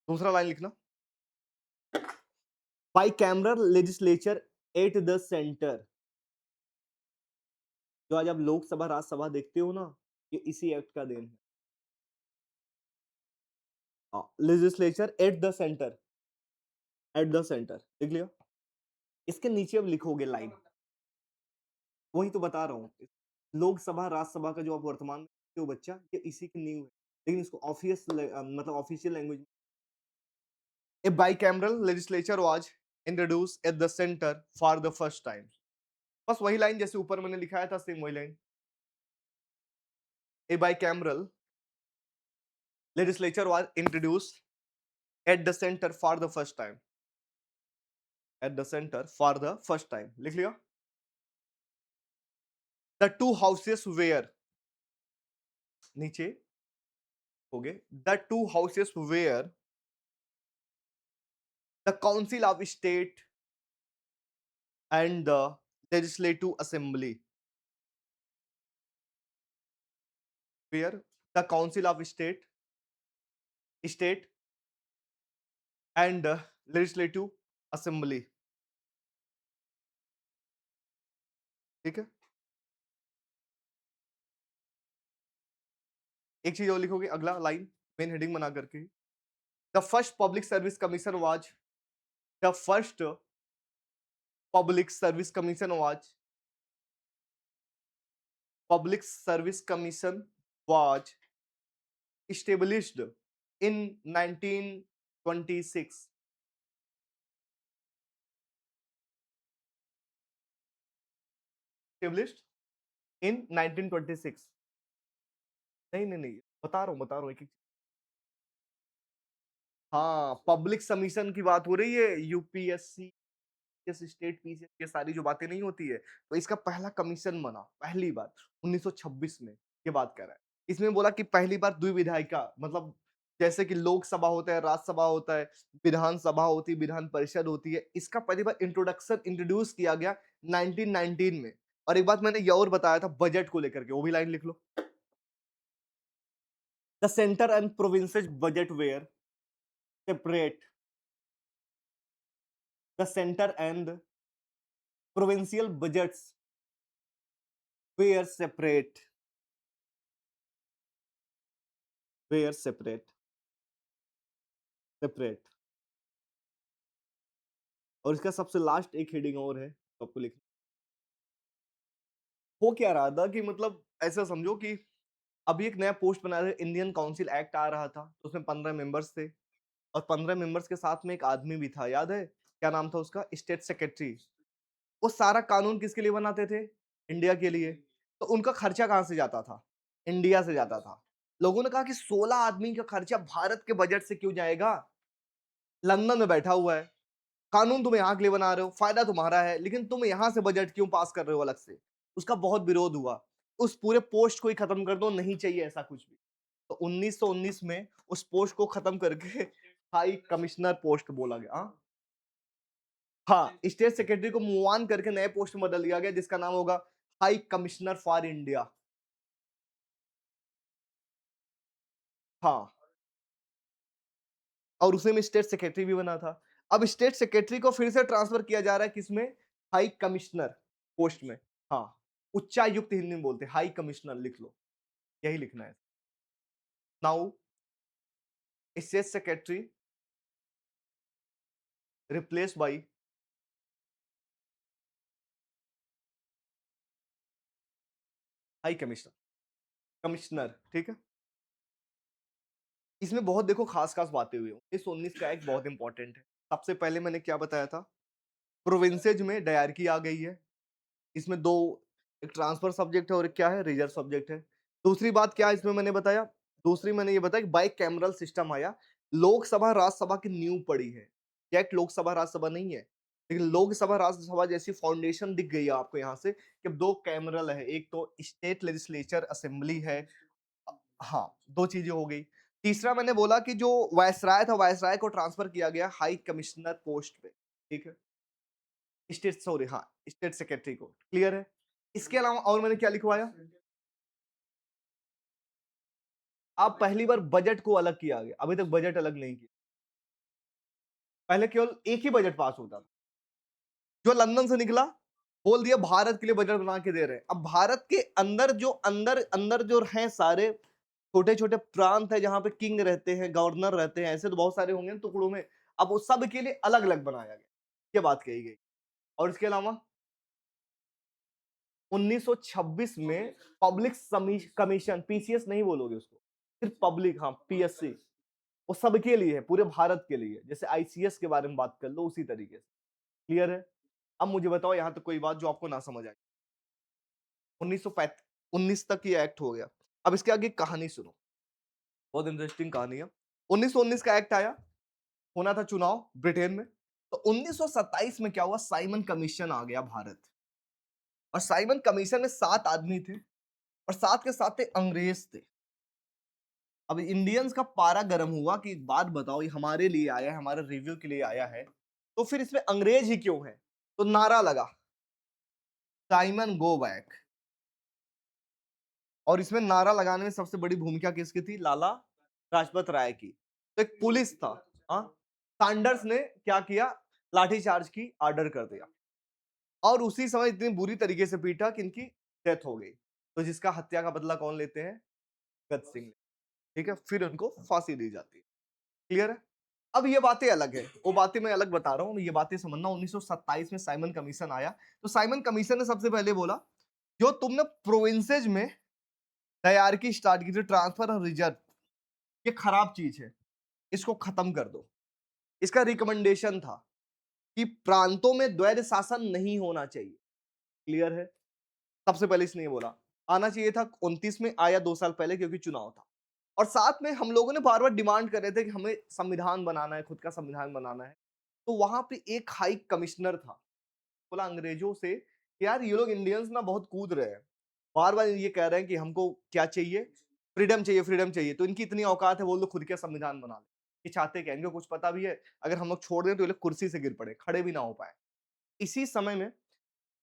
दूसरा लाइन लिखना, by cameral legislature at the centre. जो आज आप लोकसभा राज्यसभा देखते हो ना, ये इसी एक्ट का देन है। Legislature at the centre, at the centre लिख लिया। इसके नीचे अब लिखोगे लाइन, वही तो बता रहा हूँ, लोकसभा राज्यसभा का जो आप वर्तमान में देखते हो बच्चा, ये इसी की नींव है, लेकिन इसको मतलब official language, A bicameral legislature was introduce at the centre for the first time. बस वही लाइन जैसे ऊपर मैंने लिखाया था, सेम वही line, A bicameral legislature was introduced at the center for the first time, at the center for the first time लिख लिया। the two houses were, नीचे हो गए, the two houses were the council of state and the legislative assembly, where the council of state and the legislative assembly, ठीक है। एक चीज और लिखोगे, अगला लाइन मेन हेडिंग बना करके, the first public service commission was, the first public service commission was, public service commission was established in 1926, established in 1926। नहीं नहीं नहीं, बता रहा हूँ एक एक। हाँ, पब्लिक सबमिशन की बात हो रही है, यूपीएससी, स्टेट पीसीएस, ये सारी जो बातें नहीं होती है, तो इसका पहला कमीशन बना पहली बार 1926 में, ये बात कर रहा है। इसमें बोला कि पहली बार द्विविधायिका, मतलब जैसे कि लोकसभा होता है, राज्यसभा होता है, विधानसभा होती है, विधान परिषद होती है, इसका पहली बार इंट्रोड्यूस किया गया 1919 में। और एक बात मैंने ये और बताया था बजट को लेकर के, वो भी लाइन लिख लो, the centre and provinces budget were separate, the centre and provincial budgets were separate, were separate। और इसका सबसे लास्ट एक हेडिंग और है, तो आपको लिखना, हो क्या रहा था कि मतलब ऐसा समझो कि अभी एक नया पोस्ट बना रहे, इंडियन काउंसिल एक्ट आ रहा था, तो उसमें 15 मेंबर्स थे, और 15 मेंबर्स के साथ में एक आदमी भी था, याद है क्या नाम था उसका? State secretary. वो सारा कानून किसके लिए बनाते थे? इंडिया के लिए। तो उनका खर्चा कहां से जाता था? इंडिया से जाता था। लोगों ने कहा कि 16 आदमी का खर्चा भारत के बजट से क्यों जाएगा? लंदन में बैठा हुआ है, कानून तुम यहाँ के लिए बना रहे हो, फायदा तुम्हारा है, लेकिन तुम यहाँ से बजट क्यों पास कर रहे हो अलग से? उसका बहुत विरोध हुआ, उस पूरे पोस्ट को ही खत्म कर दो, नहीं चाहिए ऐसा कुछ भी। तो 1919 में उस पोस्ट को खत्म करके हाई कमिश्नर पोस्ट बोला गया। हाँ, स्टेट सेक्रेटरी को मूव ऑन करके नए पोस्ट में बदल दिया गया, जिसका नाम होगा हाई कमिश्नर फॉर इंडिया। हाँ, और उसे में स्टेट सेक्रेटरी भी बना था। अब स्टेट सेक्रेटरी को फिर से ट्रांसफर किया जा रहा है किसमें? हाई कमिश्नर पोस्ट में। हाँ, उच्चायुक्त हिंदी में बोलते हैं, हाई कमिश्नर लिख लो, यही लिखना है। Now state secretary replace by high commissioner, commissioner, ठीक है? इसमें बहुत देखो खास-खास बातें हुई हैं। 1919 का एक्ट बहुत इंपॉर्टेंट है। सबसे पहले मैंने क्या बताया था? प्रोविंसेस में डायरकी आ गई है। इसमें 2 एक ट्रांसफर सब्जेक्ट है और एक क्या है? रिजर्व सब्जेक्ट है। दूसरी बात क्या है इसमें मैंने बताया? दूसरी मैंने ये बताया कि बाइकैमरल सिस्टम आया। लोकसभा, राज्यसभा की नींव पड़ी है। ये एक्ट लोकसभा, राज्यसभा नहीं है। लेकिन लोकसभा, राज्यसभा जैसी फाउंडेशन दिख गई है आपको यहाँ से कि अब 2 कैमरल है। एक तो स्टेट लेजिस्लेचर असेंबली है। हाँ, 2 चीज़ें हो गई। तीसरा मैंने बोला कि जो वायसराय था, वायसराय को ट्रांसफर किया गया हाई कमिश्नर पोस्ट पे, ठीक है? स्टेट सॉरी हाँ, स्टेट सेक्रेटरी को, क्लियर है? इसके अलावा और मैंने क्या लिखवाया? अब पहली बार बजट को अलग किया गया, अभी तक बजट अलग नहीं किया। पहले केवल एक ही बजट पास होता था, जो लंदन से निकला, बोल दिया भारत के लिए बजट बना के दे रहे हैं। अब भारत के अंदर जो अंदर अंदर जो हैं सारे छोटे-छोटे प्रांत है जहाँ पे किंग रहते हैं, गवर्नर रहते हैं, ऐसे तो बहुत सारे होंगे ना टुकड़ों में। अब उस सब के लिए अलग-अलग बनाया गया, ये बात कही गई। और इसके अलावा 1926 में पब्लिक कमीशन, पीसीएस नहीं बोलोगे उसको, सिर्फ पब्लिक, हाँ पीएससी, वो सबके लिए है, पूरे भारत के लिए। जैसे आईसीएस के बारे में बात कर लो उसी तरीके से, क्लियर है? अब मुझे बताओ यहाँ तक कोई बात जो आपको ना समझ आए। 1919 तक ये एक्ट हो गया। अब इसके आगे एक कहानी सुनो, बहुत इंटरेस्टिंग कहानी है। 1919 का एक्ट आया, होना था चुनाव ब्रिटेन में। तो 1927 में क्या हुआ? साइमन कमीशन आ गया भारत। और साइमन कमीशन में 7 आदमी थे और 7 के 7 थे अंग्रेज थे। अब इंडियंस का पारा गर्म हुआ कि एक बात बताओ, ये हमारे लिए आया है, हमारे रिव्यू के लिए आया है, तो फिर इसमें अंग्रेज ही क्यों है? तो नारा लगा, साइमन गो बैक। और इसमें नारा लगाने में सबसे बड़ी भूमिका किसकी थी? लाला लाजपत राय की। तो एक पुलिस था, हाँ, सैंडर्स ने क्या किया? लाठीचार्ज की ऑर्डर कर दिया और उसी समय इतनी बुरी तरीके से पीटा कि इनकी डेथ हो गई। तो जिसका हत्या का बदला कौन लेते हैं? भगत सिंह। ठीक है, फिर उनको फांसी दी जाती है। क्लियर है? अब ये बातें अलग है, वो बातें मैं अलग बता रहा हूँ, ये बातें समझना। 1927 में साइमन कमीशन आया, तो साइमन कमीशन ने सबसे पहले बोला, जो तुमने प्रोविंसेस में हायरार्की स्टार्ट की थी, ट्रांसफर और रिजर्व, ये खराब चीज है, इसको खत्म कर दो। इसका रिकमेंडेशन था कि प्रांतों में द्वैध शासन नहीं होना चाहिए। क्लियर है? सबसे पहले इसने ये बोला। आना चाहिए था 29 में, आया 2 साल पहले क्योंकि चुनाव था। और साथ में हम लोगों ने बार-बार डिमांड कर रहे थे कि हमें संविधान बनाना है, खुद का संविधान बनाना है। तो वहां पे एक हाई कमिश्नर था, बोला अंग्रेजों से कि यार ये लोग इंडियंस ना बहुत कूद रहे हैं, बार बार ये कह रहे हैं कि हमको क्या चाहिए? फ्रीडम चाहिए, फ्रीडम चाहिए। तो इनकी इतनी औकात है, वो लोग खुद का संविधान बना ले। ये चाहते क्या? इनको कुछ पता भी है, अगर हम लोग छोड़ दें तो ये लोग कुर्सी से गिर पड़े, खड़े भी ना हो पाए। इसी समय में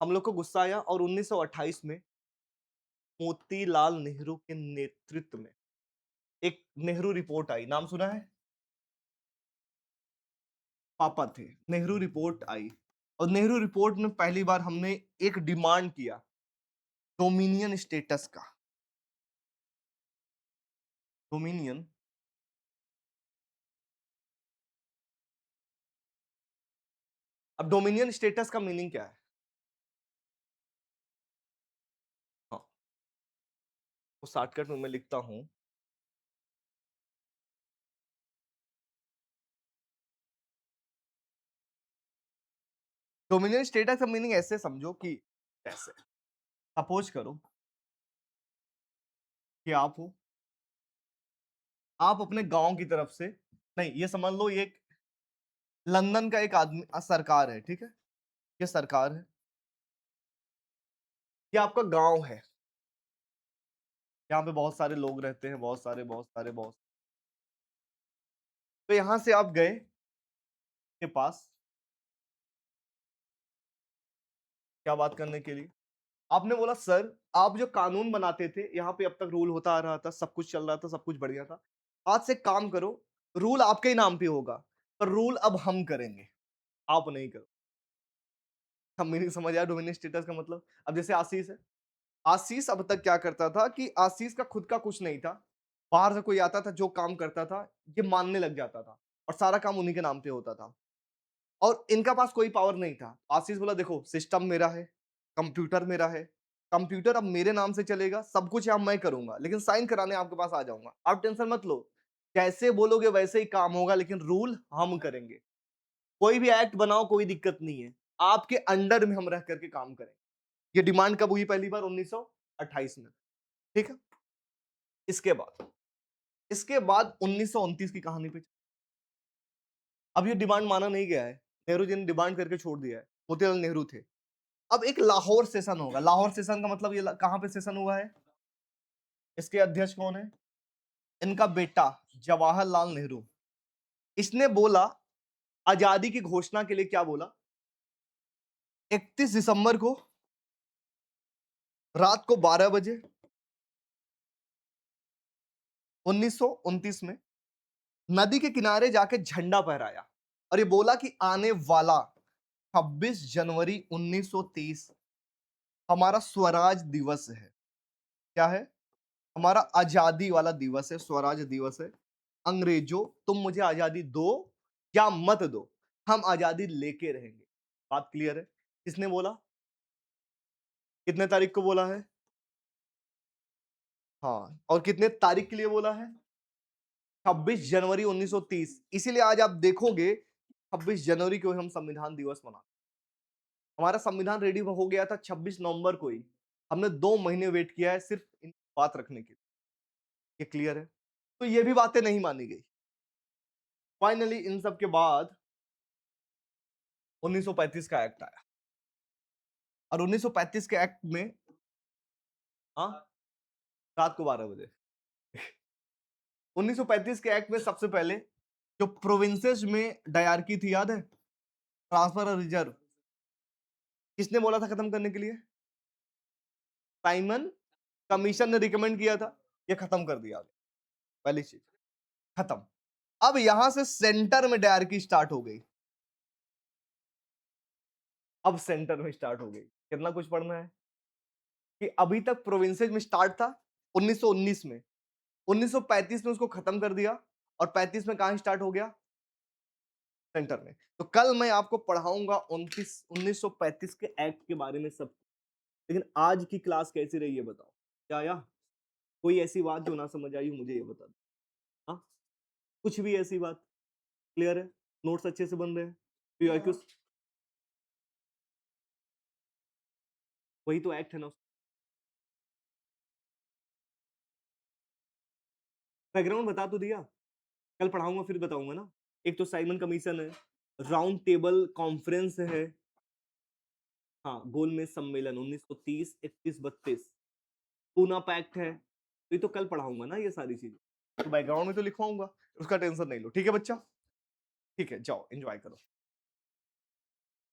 हम लोग को गुस्सा आया और 1928 में मोतीलाल नेहरू के नेतृत्व में एक नेहरू रिपोर्ट आई। नाम सुना है? पापा थे। नेहरू रिपोर्ट आई और नेहरू रिपोर्ट में पहली बार हमने एक डिमांड किया, डोमिनियन स्टेटस का। डोमिनियन, अब डोमिनियन स्टेटस का मीनिंग क्या है? हाँ, तो शॉर्टकट में मैं लिखता हूं। डोमिनियन स्टेटस का मीनिंग ऐसे समझो कि ऐसे, सपोज करो कि आप अपने गांव की तरफ से, नहीं ये समझ लो, ये एक लंदन का एक आदमी सरकार है, ठीक है? ये सरकार है, ये आपका गांव है, यहाँ पे बहुत सारे लोग रहते हैं, बहुत। तो यहां से आप गए के पास, क्या बात करने के लिए? आपने बोला सर, आप जो कानून बनाते थे, यहाँ पे अब तक रूल होता आ रहा था, सब कुछ चल रहा था, सब कुछ बढ़िया था। आज से एक काम करो, रूल आपके ही नाम पे होगा, पर रूल अब हम करेंगे, आप नहीं करो। अब मीनिंग समझ आया डोमिनियन स्टेटस का मतलब? अब जैसे आशीष है, आशीष अब तक क्या करता था कि आशीष का खुद का कुछ नहीं था, बाहर से कोई आता था जो काम करता था, ये मानने लग जाता था और सारा काम उन्हीं के नाम पे होता था और इनका पास कोई पावर नहीं था। आशीष बोला देखो सिस्टम मेरा है, कंप्यूटर मेरा है, कंप्यूटर अब मेरे नाम से चलेगा, सब कुछ यहाँ मैं करूंगा, लेकिन साइन कराने आपके पास आ जाऊंगा। आप टेंशन मत लो, जैसे बोलोगे वैसे ही काम होगा, लेकिन रूल हम करेंगे। कोई भी एक्ट बनाओ, कोई दिक्कत नहीं है, आपके अंडर में हम रह करके काम करेंगे। ये डिमांड कब हुई पहली बार? 1928 में, ठीक है। इसके बाद 1929 की कहानी पे। अब ये डिमांड माना नहीं गया है, नेहरू जी ने डिमांड करके छोड़ दिया है, मोतीलाल नेहरू थे। अब एक लाहौर सेशन होगा। लाहौर सेशन का मतलब ये कहां पे सेशन हुआ है? इसके अध्यक्ष कौन है? इनका बेटा जवाहरलाल नेहरू। इसने बोला, आजादी की घोषणा के लिए क्या बोला? 31 दिसंबर को रात को 12 बजे 1929 में नदी के किनारे जाके झंडा फहराया और ये बोला कि आने वाला 26 जनवरी 1930 हमारा स्वराज दिवस है। क्या है? हमारा आजादी वाला दिवस है, स्वराज दिवस है। अंग्रेजों, तुम मुझे आजादी दो या मत दो, हम आजादी लेके रहेंगे। बात क्लियर है? किसने बोला? कितने तारीख को बोला है? हाँ, और कितने तारीख के लिए बोला है? 26 जनवरी 1930। इसीलिए आज आप देखोगे 26 जनवरी को हम संविधान दिवस मनाते। हमारा संविधान रेडी हो गया था 26 नवंबर को ही। हमने 2 महीने वेट किया है सिर्फ इन बात रखने के लिए। ये क्लियर है? तो ये भी बातें नहीं मानी गई। फाइनली इन सब के बाद 1935 का एक्ट आया और 1935 के एक्ट में, हाँ, रात को 12 बजे 1935 के एक्ट में सबसे पहले जो प्रोविंसेस में डायरकी थी, याद है? ट्रांसफर और रिजर्व, किसने बोला था खत्म करने के लिए? साइमन कमीशन ने रिकमेंड किया था, ये खत्म कर दिया। पहली चीज खत्म। अब यहां से सेंटर में डायरकी स्टार्ट हो गई। अब सेंटर में स्टार्ट हो गई। कितना कुछ पढ़ना है कि अभी तक प्रोविंसेस में स्टार्ट था 1919 में, 1935 में उसको खत्म कर दिया और 35 में कहां स्टार्ट हो गया? सेंटर में। तो कल मैं आपको पढ़ाऊंगा 1935 के एक्ट के बारे में सब। लेकिन आज की क्लास कैसी रही है बताओ? क्या आया? कोई ऐसी बात जो ना समझ आई हो मुझे ये बता दो। हाँ, कुछ भी ऐसी बात? क्लियर है? नोट्स अच्छे से बन रहे हैं? पीआईक्यूज वही तो एक्ट है ना। बैकग्राउंड बता तो दिया, कल पढ़ाऊंगा फिर बताऊंगा ना। एक तो साइमन कमीशन है, राउंड टेबल कॉन्फ्रेंस है, हाँ, गोलमेज सम्मेलन 1930, 31, 32, पूना पैक्ट है। तो ये तो कल पढ़ाऊंगा ना ये सारी चीजें, तो बैकग्राउंड में तो लिखवाऊंगा, उसका टेंशन नहीं लो। ठीक है बच्चा? ठीक है, जाओ एंजॉय करो।